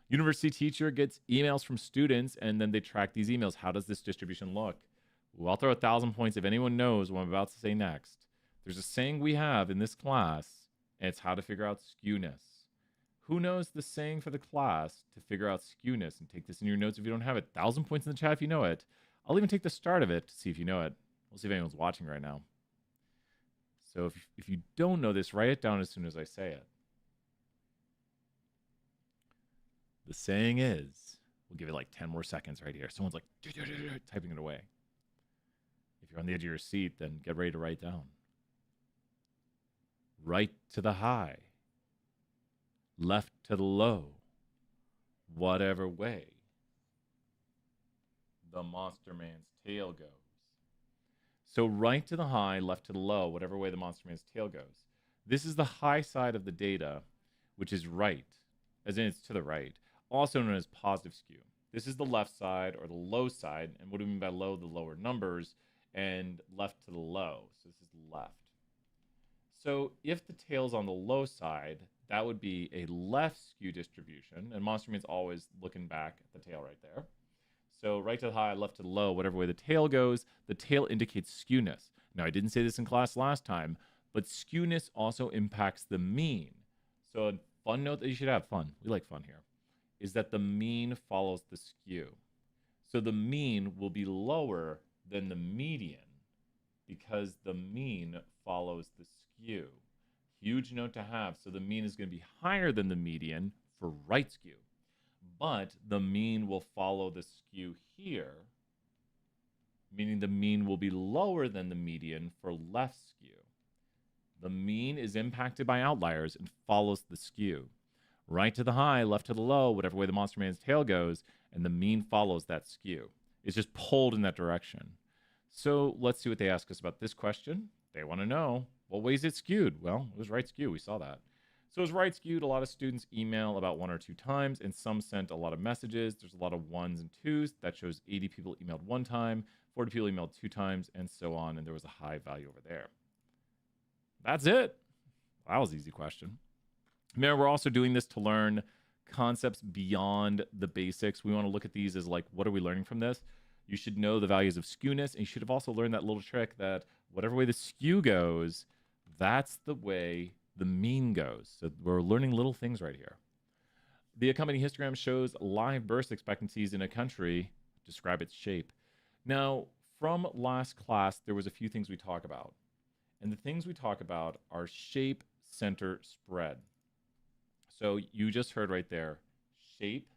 University teacher gets emails from students, and then they track these emails. How does this distribution look? Well, I'll throw 1,000 points if anyone knows what I'm about to say next. There's a saying we have in this class, and it's how to figure out skewness. Who knows the saying for the class to figure out skewness? And take this in your notes if you don't have it. 1,000 points in the chat if you know it. I'll even take the start of it to see if you know it. We'll see if anyone's watching right now. So if you don't know this, write it down as soon as I say it. The saying is, we'll give it like 10 more seconds right here. Someone's like typing it away. If you're on the edge of your seat, then get ready to write down. Right to the high, left to the low, whatever way the monster man's tail goes. So right to the high, left to the low, whatever way the monster man's tail goes. This is the high side of the data, which is right, as in it's to the right, also known as positive skew. This is the left side or the low side. And what do we mean by low? The lower numbers, and left to the low. So this is left. So if the tail's on the low side, that would be a left skew distribution. And monster means always looking back at the tail right there. So right to the high, left to the low, whatever way the tail goes, the tail indicates skewness. Now, I didn't say this in class last time, but skewness also impacts the mean. So a fun note that you should have, fun, we like fun here, is that the mean follows the skew. So the mean will be lower than the median because the mean follows the skew. Huge note to have. So the mean is going to be higher than the median for right skew. But the mean will follow the skew here, meaning the mean will be lower than the median for left skew. The mean is impacted by outliers and follows the skew. Right to the high, left to the low, whatever way the monster man's tail goes, and the mean follows that skew. It's just pulled in that direction. So let's see what they ask us about this question. They want to know, what way is it skewed? Well, it was right skew. We saw that. So it was right skewed. A lot of students email about 1 or 2 times, and some sent a lot of messages. There's a lot of 1s and 2s. That shows 80 people emailed 1 time, 40 people emailed 2 times, and so on. And there was a high value over there. That's it. That was an easy question. Remember, we're also doing this to learn concepts beyond the basics. We want to look at these as like, what are we learning from this? You should know the values of skewness, and you should have also learned that little trick that whatever way the skew goes, that's the way the mean goes. So we're learning little things right here. The accompanying histogram shows live birth expectancies in a country. Describe its shape. Now, from last class, there was a few things we talk about. And the things we talk about are shape, center, spread. So you just heard right there, shape,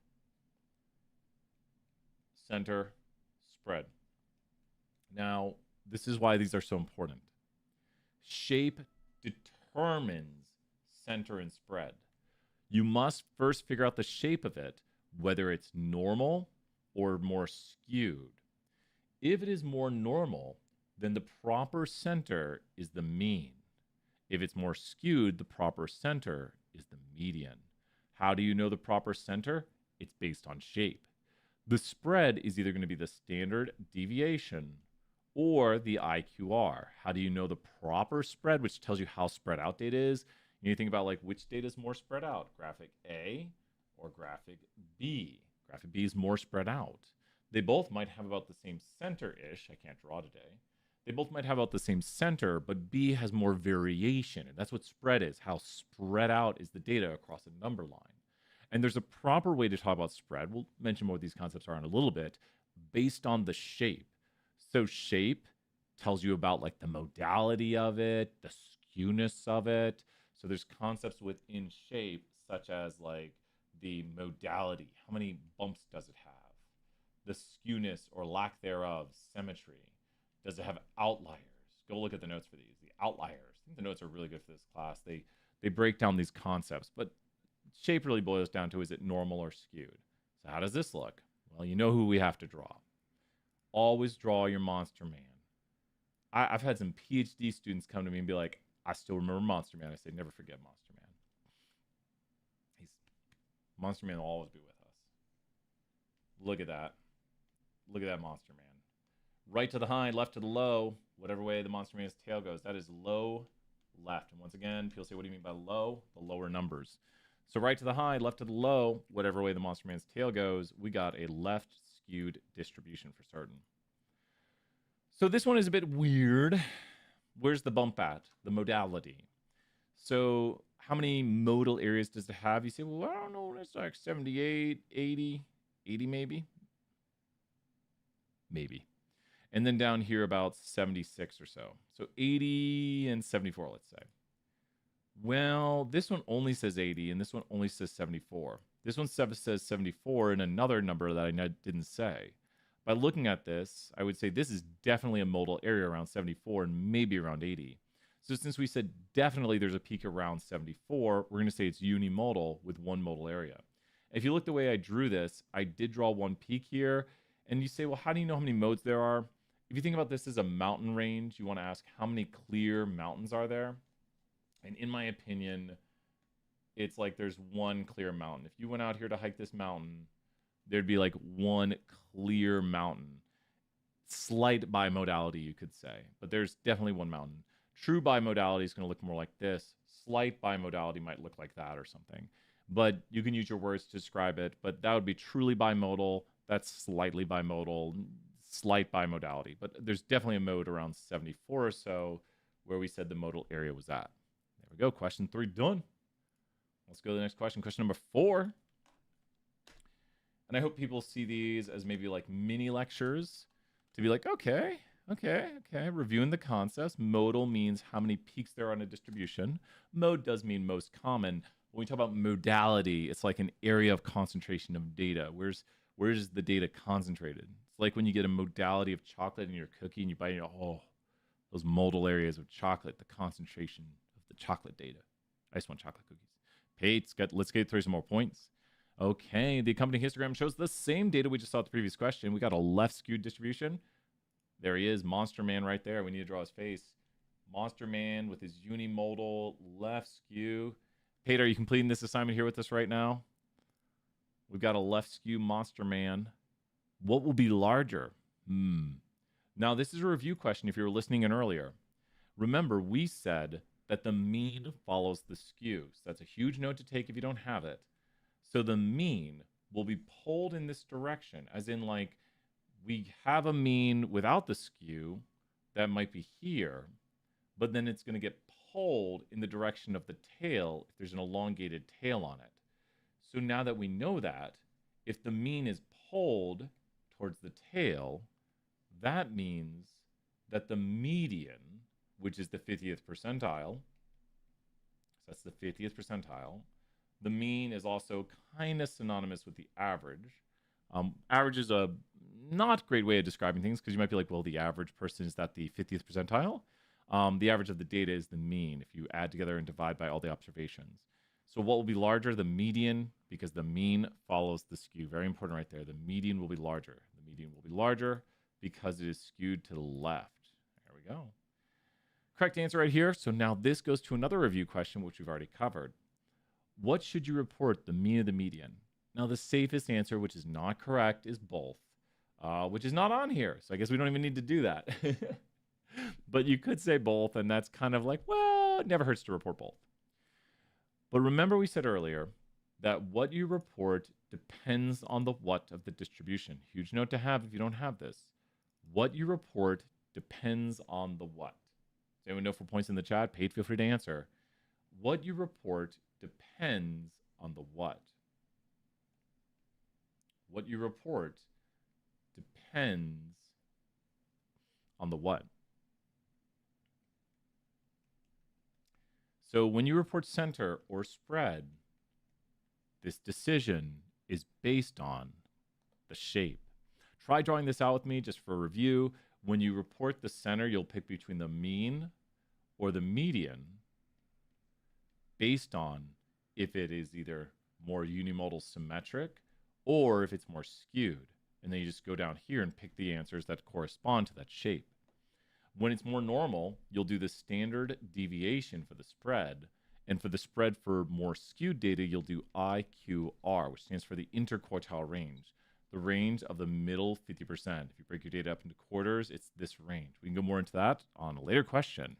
center, spread. Now, this is why these are so important. Shape determines center and spread. You must first figure out the shape of it, whether it's normal or more skewed. If it is more normal, then the proper center is the mean. If it's more skewed, the proper center is the median. How do you know the proper center? It's based on shape. The spread is either going to be the standard deviation or the IQR. How do you know the proper spread, which tells you how spread out data is? You think about like which data is more spread out, graphic A or graphic B. Graphic B is more spread out. They both might have about the same center-ish. I can't draw today. They both might have about the same center, but B has more variation. And that's what spread is. How spread out is the data across a number line. And there's a proper way to talk about spread. We'll mention what these concepts are in a little bit, based on the shape. So shape tells you about like the modality of it, the skewness of it. So there's concepts within shape, such as like the modality. How many bumps does it have? The skewness or lack thereof, symmetry. Does it have outliers? Go look at the notes for these. The outliers. I think the notes are really good for this class. They break down these concepts, but shape really boils down to, is it normal or skewed? So how does this look? Well, you know who we have to draw. Always draw your monster man. I've had some PhD students come to me and be like, I still remember Monster Man. I say, never forget Monster Man. Monster Man will always be with us. Look at that. Look at that Monster Man. Right to the high, left to the low, whatever way the Monster Man's tail goes. That is low, left. And once again, people say, what do you mean by low? The lower numbers. So right to the high, left to the low, whatever way the Monster Man's tail goes, we got a left skewed distribution for certain. So this one is a bit weird. Where's the bump at? The modality. So how many modal areas does it have? You say, well, I don't know. It's like 78, 80 maybe. Maybe. And then down here about 76 or so. So 80 and 74, let's say. Well, this one only says 80 and this one only says 74. This one says 74 and another number that I didn't say. By looking at this, I would say this is definitely a modal area around 74 and maybe around 80. So since we said definitely there's a peak around 74, we're going to say it's unimodal with one modal area. If you look the way I drew this, I did draw one peak here. And you say, well, how do you know how many modes there are? If you think about this as a mountain range, you want to ask how many clear mountains are there? And in my opinion, it's like there's one clear mountain. If you went out here to hike this mountain, there'd be like one clear mountain. Slight bimodality, you could say. But there's definitely one mountain. True bimodality is going to look more like this. slight bimodality might look like that or something. But you can use your words to describe it, but that would be truly bimodal. That's slightly bimodal, slight bimodality. But there's definitely a mode around 74 or so where we said the modal area was at. There we go. Question 3 done. Let's go to the next question. Question number 4. And I hope people see these as maybe like mini lectures to be like, okay, reviewing the concepts. Modal means how many peaks there are on a distribution. Mode does mean most common. When we talk about modality, it's like an area of concentration of data. Where's the data concentrated? It's like when you get a modality of chocolate in your cookie and you bite it, oh, those modal areas of chocolate, the concentration of the chocolate data. I just want chocolate cookies. Pate, let's get through some more points. Okay, the accompanying histogram shows the same data we just saw at the previous question. We got a left skewed distribution. There he is, Monster Man right there. We need to draw his face. Monster Man with his unimodal left skew. Pate, are you completing this assignment here with us right now? We've got a left skew Monster Man. What will be larger? Now, this is a review question if you were listening in earlier. Remember, we said that the mean follows the skew. So that's a huge note to take if you don't have it. So the mean will be pulled in this direction, as in like we have a mean without the skew that might be here, but then it's going to get pulled in the direction of the tail if there's an elongated tail on it. So now that we know that, if the mean is pulled towards the tail, that means that the median, which is the 50th percentile, so that's the 50th percentile, the mean is also kind of synonymous with the average. Average is a not great way of describing things because you might be like, well, the average person, is that the 50th percentile? The average of the data is the mean if you add together and divide by all the observations. So what will be larger? The median, because the mean follows the skew. Very important right there. The median will be larger. The median will be larger because it is skewed to the left. There we go. Correct answer right here. So now this goes to another review question, which we've already covered. What should you report, the mean or the median? Now, the safest answer, which is not correct, is both, which is not on here. So I guess we don't even need to do that. But you could say both, and that's kind of like, well, it never hurts to report both. But remember we said earlier that what you report depends on the what of the distribution. Huge note to have if you don't have this. What you report depends on the what. Does anyone know for points in the chat? Paige, feel free to answer. What you report depends on the what. What you report depends on the what. So when you report center or spread, this decision is based on the shape. Try drawing this out with me just for review. When you report the center, you'll pick between the mean or the median based on if it is either more unimodal symmetric or if it's more skewed. And then you just go down here and pick the answers that correspond to that shape. When it's more normal, you'll do the standard deviation for the spread. And for the spread for more skewed data, you'll do IQR, which stands for the interquartile range, the range of the middle 50%. If you break your data up into quarters, it's this range. We can go more into that on a later question.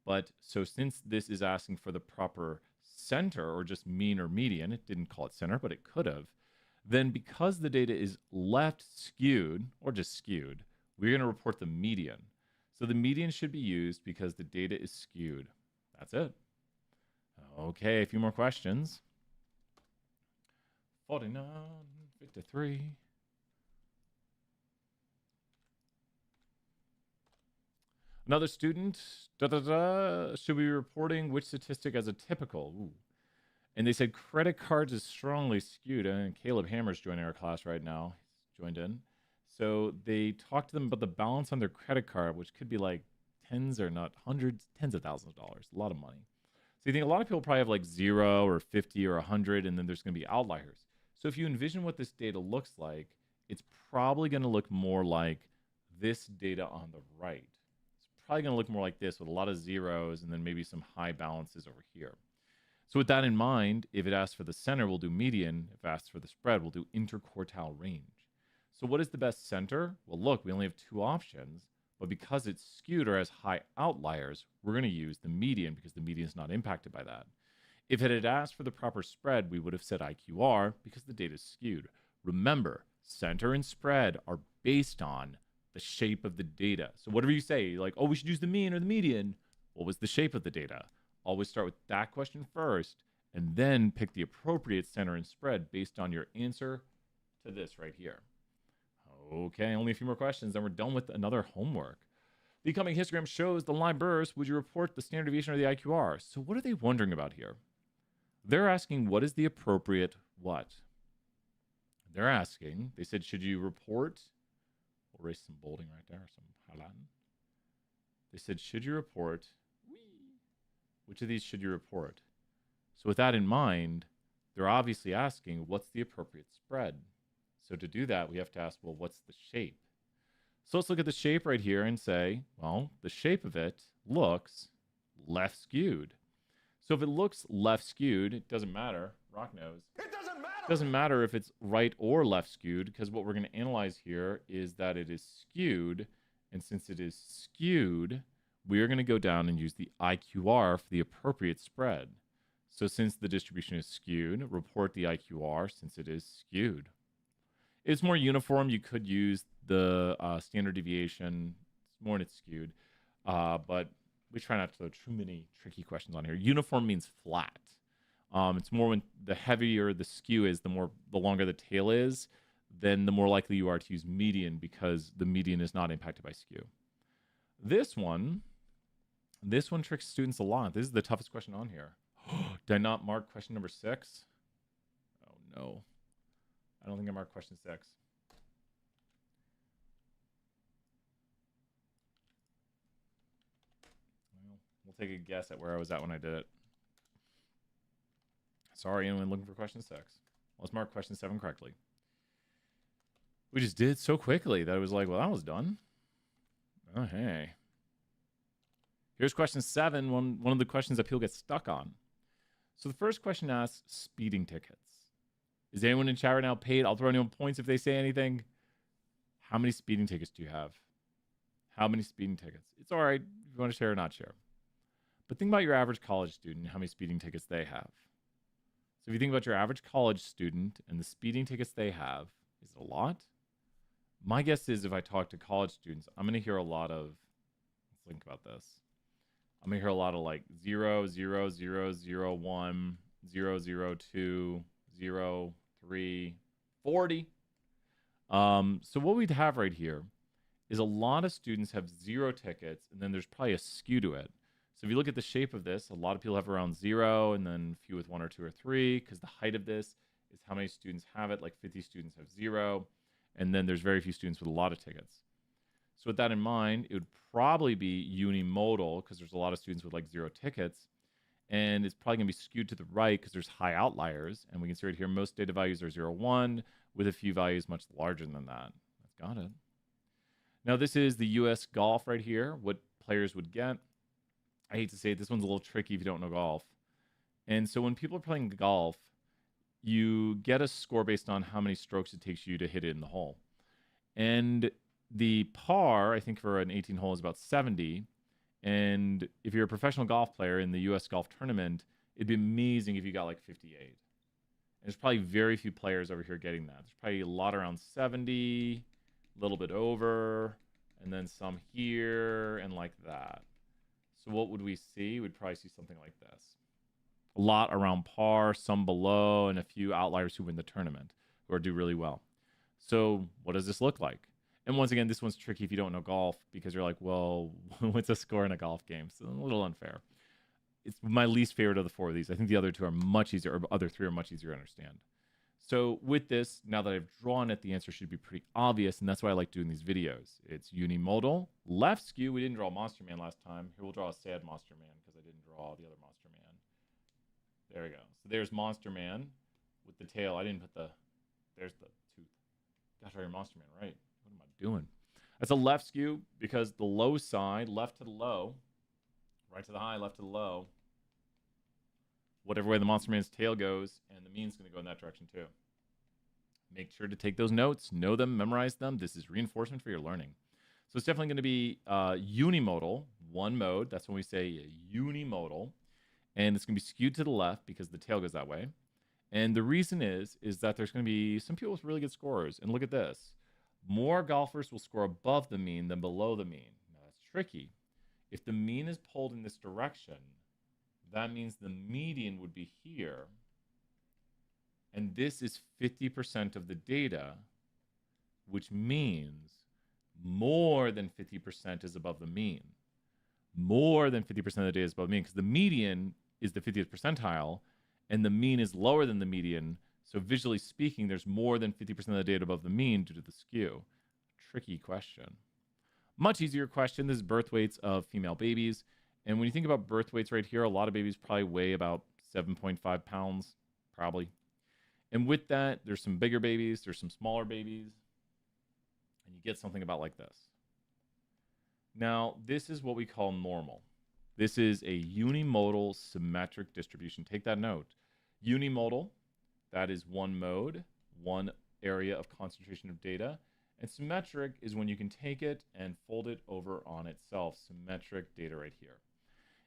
But so since this is asking for the proper center or just mean or median, it didn't call it center, but it could have, then because the data is left skewed or just skewed, we're going to report the median. So the median should be used because the data is skewed. That's it. Okay, a few more questions. 49, 53. Another student, should we be reporting which statistic as a typical? Ooh. And they said credit cards is strongly skewed. And Caleb Hammer's joining our class right now. He's joined in. So they talked to them about the balance on their credit card, which could be like tens or not hundreds, tens of thousands of dollars, a lot of money. So you think a lot of people probably have like 0 or 50 or 100, and then there's going to be outliers. So if you envision what this data looks like, it's probably going to look more like this data on the right. It's probably going to look more like this with a lot of zeros and then maybe some high balances over here. So with that in mind, if it asks for the center, we'll do median. If it asks for the spread, we'll do interquartile range. So what is the best center? Well, look, we only have 2 options. But because it's skewed or has high outliers, we're going to use the median because the median is not impacted by that. If it had asked for the proper spread, we would have said IQR because the data is skewed. Remember, center and spread are based on the shape of the data. So whatever you say, like, oh, we should use the mean or the median, what was the shape of the data? Always start with that question first, and then pick the appropriate center and spread based on your answer to this right here. Okay, only a few more questions, then we're done with another homework. The coming histogram shows the line burst. Would you report the standard deviation or the IQR? So what are they wondering about here? They're asking what is the appropriate what? They're asking, they said, should you report? We'll erase some bolding right there, some highlighting. They said, should you report? Which of these should you report? So with that in mind, they're obviously asking, what's the appropriate spread? So to do that, we have to ask, well, what's the shape? So let's look at the shape right here and say, well, the shape of it looks left skewed. So if it looks left skewed, it doesn't matter. Rock knows. It doesn't matter. It doesn't matter if it's right or left skewed, because what we're going to analyze here is that it is skewed. And since it is skewed, we are going to go down and use the IQR for the appropriate spread. So since the distribution is skewed, report the IQR since it is skewed. If it's more uniform, you could use the standard deviation. It's more when it's skewed. But we try not to throw too many tricky questions on here. Uniform means flat. It's more when the heavier the skew is, the longer the tail is, then the more likely you are to use median because the median is not impacted by skew. This one tricks students a lot. This is the toughest question on here. Did I not mark question number 6? Oh no. I don't think I marked question 6. We'll take a guess at where I was at when I did it. Sorry, anyone looking for question 6. Let's mark question 7 correctly. We just did it so quickly that it was like, well, that was done. Oh, hey. Here's question 7, one of the questions that people get stuck on. So the first question asks speeding tickets. Is anyone in chat right now paid? I'll throw anyone points if they say anything. How many speeding tickets do you have? How many speeding tickets? It's all right if you want to share or not share. But think about your average college student and how many speeding tickets they have. So if you think about your average college student and the speeding tickets they have, is it a lot? My guess is if I talk to college students, I'm going to hear a lot of, let's think about this. I'm going to hear a lot of like 0, 0, 0, 0, 1, 0, 0, 2, 0, 3, 40. So what we'd have right here is a lot of students have 0 tickets, and then there's probably a skew to it. So if you look at the shape of this, a lot of people have around 0, and then a few with 1 or 2 or 3, because the height of this is how many students have it. Like 50 students have 0, and then there's very few students with a lot of tickets. So with that in mind, it would probably be unimodal, because there's a lot of students with like 0 tickets, and it's probably going to be skewed to the right because there's high outliers, and we can see right here most data values are 0, 1, with a few values much larger than that. That's got it. Now this is the US golf right here, what players would get. I hate to say it, this one's a little tricky if you don't know golf. And so when people are playing golf, you get a score based on how many strokes it takes you to hit it in the hole. And the par, I think for an 18 hole is about 70. And if you're a professional golf player in the US golf tournament, it'd be amazing if you got like 58. And there's probably very few players over here getting that. There's probably a lot around 70, a little bit over, and then some here and like that. So what would we see? We'd probably see something like this. A lot around par, some below, and a few outliers who win the tournament or do really well. So what does this look like? And once again, this one's tricky if you don't know golf because you're like, well, what's a score in a golf game? So a little unfair. It's my least favorite of the 4 of these. I think the other 2 are much easier, or other 3 are much easier to understand. So with this, now that I've drawn it, the answer should be pretty obvious, and that's why I like doing these videos. It's unimodal, left skew. We didn't draw Monster Man last time. Here we'll draw a sad Monster Man because I didn't draw the other Monster Man. There we go. So there's Monster Man with the tail. I didn't put the, there's the tooth. Gotta draw your Monster Man right. What am I doing? That's a left skew because the low side, left to the low, right to the high, left to the low, whatever way the Monster Man's tail goes, and the mean's going to go in that direction too. Make sure to take those notes, know them, memorize them. This is reinforcement for your learning. So it's definitely going to be unimodal, one mode. That's when we say unimodal. And it's going to be skewed to the left because the tail goes that way. And the reason is that there's going to be some people with really good scores. And look at this. More golfers will score above the mean than below the mean. Now, that's tricky. If the mean is pulled in this direction, that means the median would be here. And this is 50% of the data, which means more than 50% is above the mean. More than 50% of the data is above the mean because the median is the 50th percentile and the mean is lower than the median. So visually speaking, there's more than 50% of the data above the mean due to the skew. Tricky question. Much easier question. This is birth weights of female babies. And when you think about birth weights right here, a lot of babies probably weigh about 7.5 pounds, probably. And with that, there's some bigger babies, there's some smaller babies, and you get something about like this. Now, this is what we call normal. This is a unimodal symmetric distribution. Take that note. Unimodal, that is one mode, one area of concentration of data. And symmetric is when you can take it and fold it over on itself. Symmetric data right here.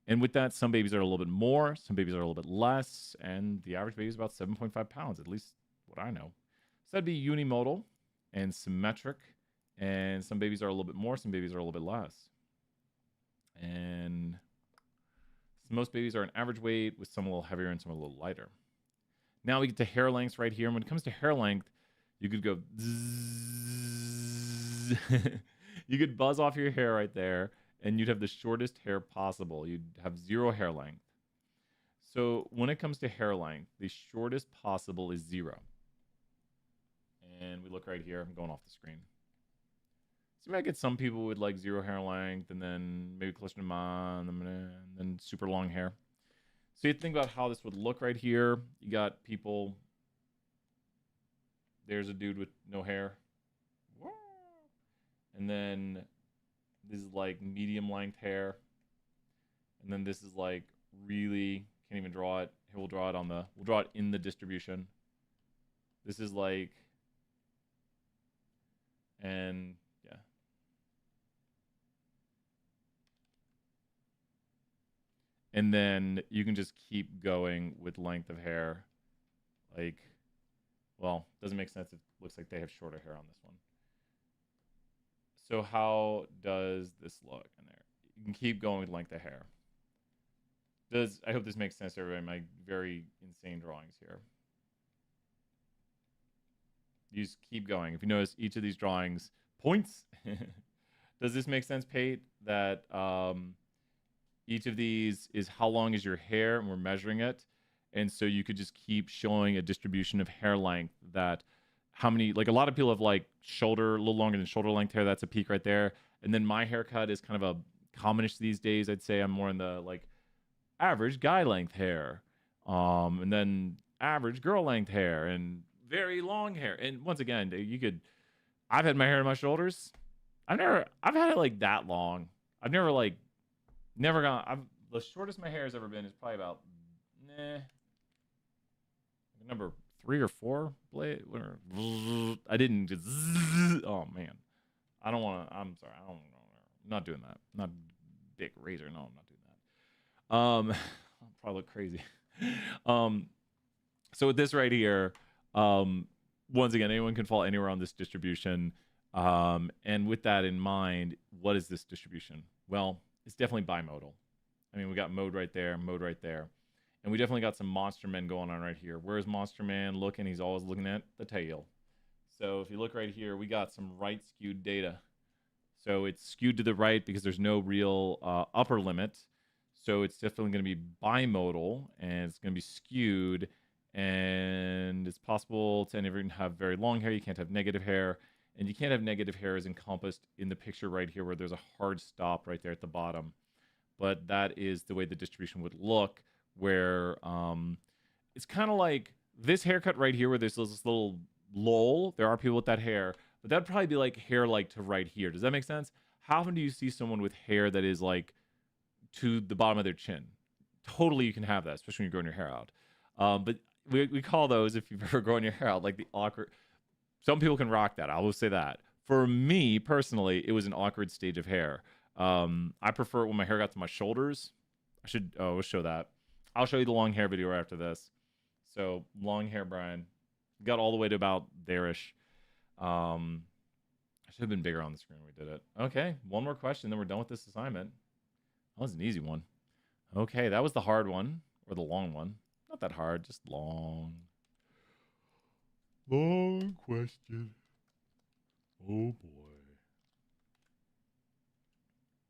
And with that, some babies are a little bit more, some babies are a little bit less, and the average baby is about 7.5 pounds, at least what I know. So that'd be unimodal and symmetric, and some babies are a little bit more, some babies are a little bit less. And most babies are an average weight, with some a little heavier and some a little lighter. Now we get to hair lengths right here. And when it comes to hair length, you could go zzz. You could buzz off your hair right there, and you'd have the shortest hair possible. You'd have 0 hair length. So when it comes to hair length, the shortest possible is 0. And we look right here. I'm going off the screen. So you might get some people with like 0 hair length, and then maybe closer to mine, and then super long hair. So you think about how this would look right here. You got people. There's a dude with no hair. And then this is like medium length hair. And then this is like really, can't even draw it. Here, we'll draw it in the distribution. This is like, and yeah. And then you can just keep going with length of hair. Like, well, doesn't make sense. It looks like they have shorter hair on this one. So how does this look in there? You can keep going with length of hair. I hope this makes sense to everybody. My very insane drawings here. You just keep going. If you notice each of these drawings points. Does this make sense, Pate? That each of these is how long is your hair, and we're measuring it. And so you could just keep showing a distribution of hair length, that how many, like a lot of people have like shoulder, a little longer than shoulder length hair. That's a peak right there. And then my haircut is kind of a commonish these days. I'd say I'm more in the like average guy length hair. And then average girl length hair and very long hair. And once again, I've had my hair on my shoulders. I've had it like that long. I've never gone, the shortest my hair has ever been is probably about, number 3 or 4 blade. I didn't just, oh man. I'm sorry. I'm not doing that. Not big razor. No, I'm not doing that. I'll probably look crazy. So with this right here, once again, anyone can fall anywhere on this distribution. And with that in mind, what is this distribution? Well, it's definitely bimodal. I mean, we got mode right there, and we definitely got some monster men going on right here. Where's Monster Man looking? He's always looking at the tail. So if you look right here, we got some right skewed data. So it's skewed to the right because there's no real upper limit. So it's definitely going to be bimodal, and it's going to be skewed. And it's possible to even have very long hair. You can't have negative hair. And you can't have negative hair as encompassed in the picture right here where there's a hard stop right there at the bottom. But that is the way the distribution would look, where it's kind of like this haircut right here where there's this little lull. There are people with that hair, but that'd probably be like hair like to right here. Does that make sense? How often do you see someone with hair that is like to the bottom of their chin? Totally, you can have that, especially when you're growing your hair out. But we call those, if you've ever grown your hair out, like the awkward. Some people can rock that. I will say that. For me personally, it was an awkward stage of hair. I prefer it when my hair got to my shoulders. We'll show that. I'll show you the long hair video right after this. So long hair Brian got all the way to about there-ish. I should have been bigger on the screen when we did it. Okay, one more question, then we're done with this assignment. That was an easy one. Okay, that was the hard one, or the long one. Not that hard, just long. Long question. Oh boy.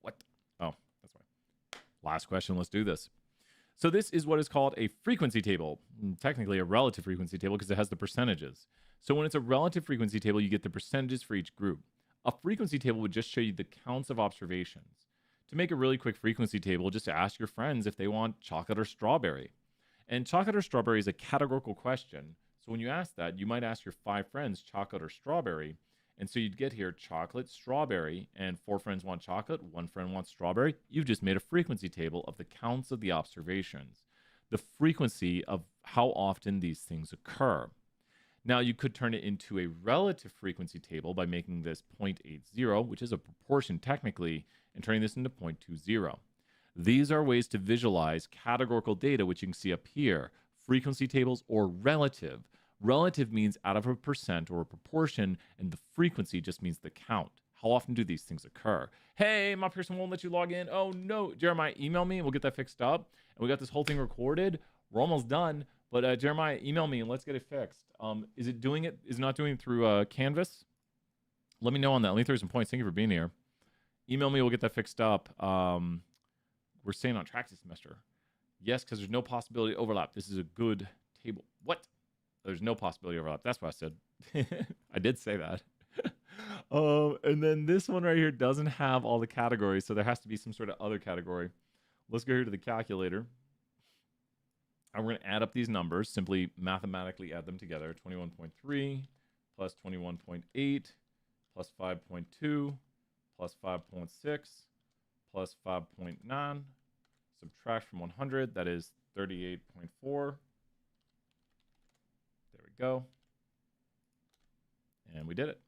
What? Oh, that's why. Last question, let's do this. So this is what is called a frequency table. Technically a relative frequency table because it has the percentages. So when it's a relative frequency table, you get the percentages for each group. A frequency table would just show you the counts of observations. To make a really quick frequency table, just ask your friends if they want chocolate or strawberry. And chocolate or strawberry is a categorical question. So when you ask that, you might ask your 5 friends chocolate or strawberry. And so you'd get here chocolate, strawberry, and 4 friends want chocolate, 1 friend wants strawberry. You've just made a frequency table of the counts of the observations, the frequency of how often these things occur. Now you could turn it into a relative frequency table by making this 0.80, which is a proportion technically, and turning this into 0.20. These are ways to visualize categorical data, which you can see up here, frequency tables or relative. Relative means out of a percent or a proportion, and the frequency just means the count. How often do these things occur? Hey, my person won't let you log in. Oh no, Jeremiah, email me and we'll get that fixed up. And we got this whole thing recorded. We're almost done, but Jeremiah, email me and let's get it fixed. Is it doing it? Is it not doing it through Canvas? Let me know on that. Let me throw some points. Thank you for being here. Email me, we'll get that fixed up. We're staying on track this semester. Yes, because there's no possibility of overlap. This is a good table. What? There's no possibility of overlap. That's what I said. I did say that. And then this one right here doesn't have all the categories, so there has to be some sort of other category. Let's go here to the calculator. And we're going to add up these numbers, simply mathematically add them together. 21.3 plus 21.8 plus 5.2 plus 5.6 plus 5.9. Subtract from 100, that is 38.4. There we go. And we did it.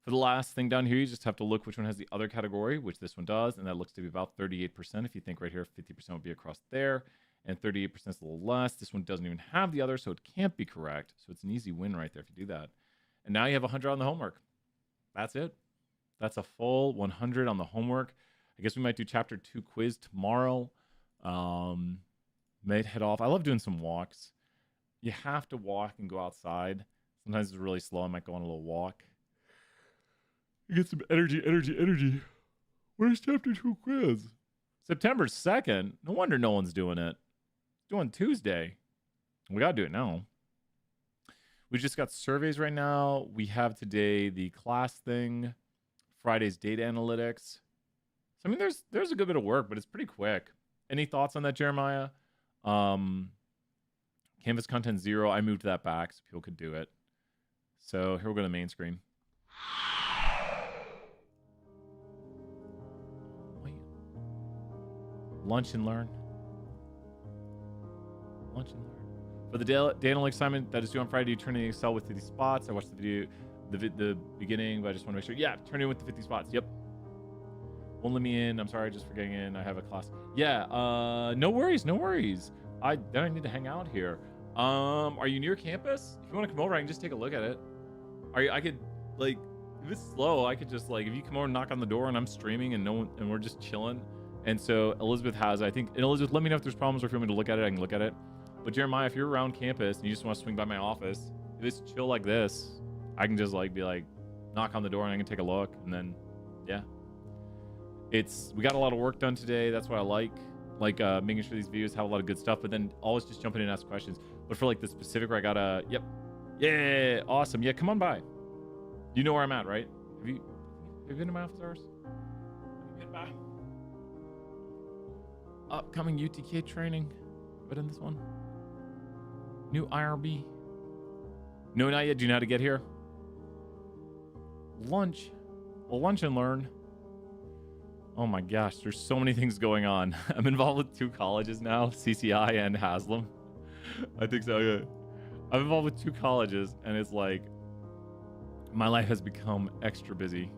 For the last thing down here, you just have to look which one has the other category, which this one does, and that looks to be about 38%. If you think right here, 50% would be across there, and 38% is a little less. This one doesn't even have the other, so it can't be correct. So it's an easy win right there if you do that. And now you have 100 on the homework. That's it. That's a full 100 on the homework. I guess we might do chapter 2 quiz tomorrow. Might head off. I love doing some walks. You have to walk and go outside. Sometimes it's really slow. I might go on a little walk. Get some energy. Where's chapter 2 quiz? September 2nd? No wonder no one's doing it. It's doing Tuesday. We got to do it now. We just got surveys right now. We have today the class thing. Friday's data analytics. So, I mean, there's a good bit of work, but it's pretty quick. Any thoughts on that, Jeremiah? Canvas content 0. I moved that back so people could do it. So here we'll go to the main screen. Wait. Lunch and learn. Lunch and learn. For the data analytics assignment that is due on Friday, you turn in the Excel with 50 spots. I watched the video, the beginning, but I just want to make sure. Yeah, turn in with the 50 spots. Yep. Won't let me in. I'm sorry, just for getting in. I have a class. Yeah, no worries. I need to hang out here. Are you near campus? If you want to come over, I can just take a look at it. I could, like, if it's slow, I could just, like, if you come over and knock on the door and I'm streaming and no one, and we're just chilling. And so Elizabeth has, I think, and Elizabeth, let me know if there's problems or if you want me to look at it, I can look at it. But Jeremiah, if you're around campus and you just want to swing by my office, if it's chill like this, I can just, like, be like, knock on the door and I can take a look. And then, yeah. We got a lot of work done today. That's what I like making sure these videos have a lot of good stuff, but then always just jumping in and ask questions. But for like the specific where I gotta, yep. Yeah, awesome. Yeah, come on by. You know where I'm at, right? Have you been to my office hours? Have you been by? Upcoming UTK training. But in this one. New IRB. No, not yet. Do you know how to get here? Lunch. Well, lunch and learn. Oh my gosh, there's so many things going on. I'm involved with 2 colleges now, CCI and Haslam. I think so, yeah. I'm involved with 2 colleges, and it's like, My life has become extra busy.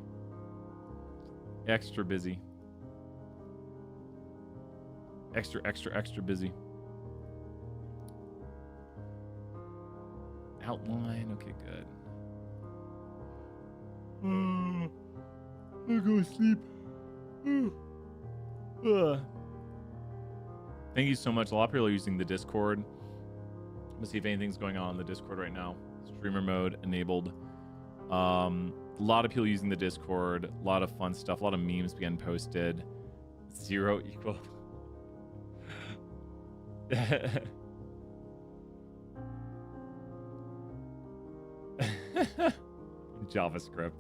Extra busy. Extra busy. Outline. Okay, good. I'll go sleep. Thank you so much. A lot of people are using the Discord. Let's see if anything's going on in the Discord right now. Streamer mode enabled. A lot of people using the Discord. A lot of fun stuff. A lot of memes being posted. 0 equal. JavaScript.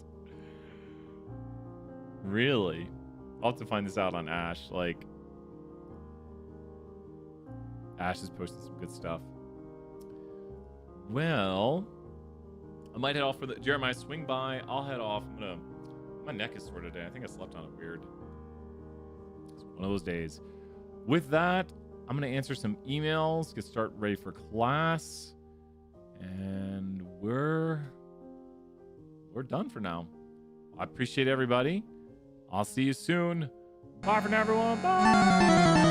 Really? I'll have to find this out on Ash. Like, Ash has posted some good stuff. Well, I might head off for the Jeremiah. Swing by. I'll head off. My neck is sore today. I think I slept on it weird. It's one of those days. With that, I'm gonna answer some emails. Get start ready for class, and we're done for now. I appreciate everybody. I'll see you soon. Bye for now, everyone. Bye.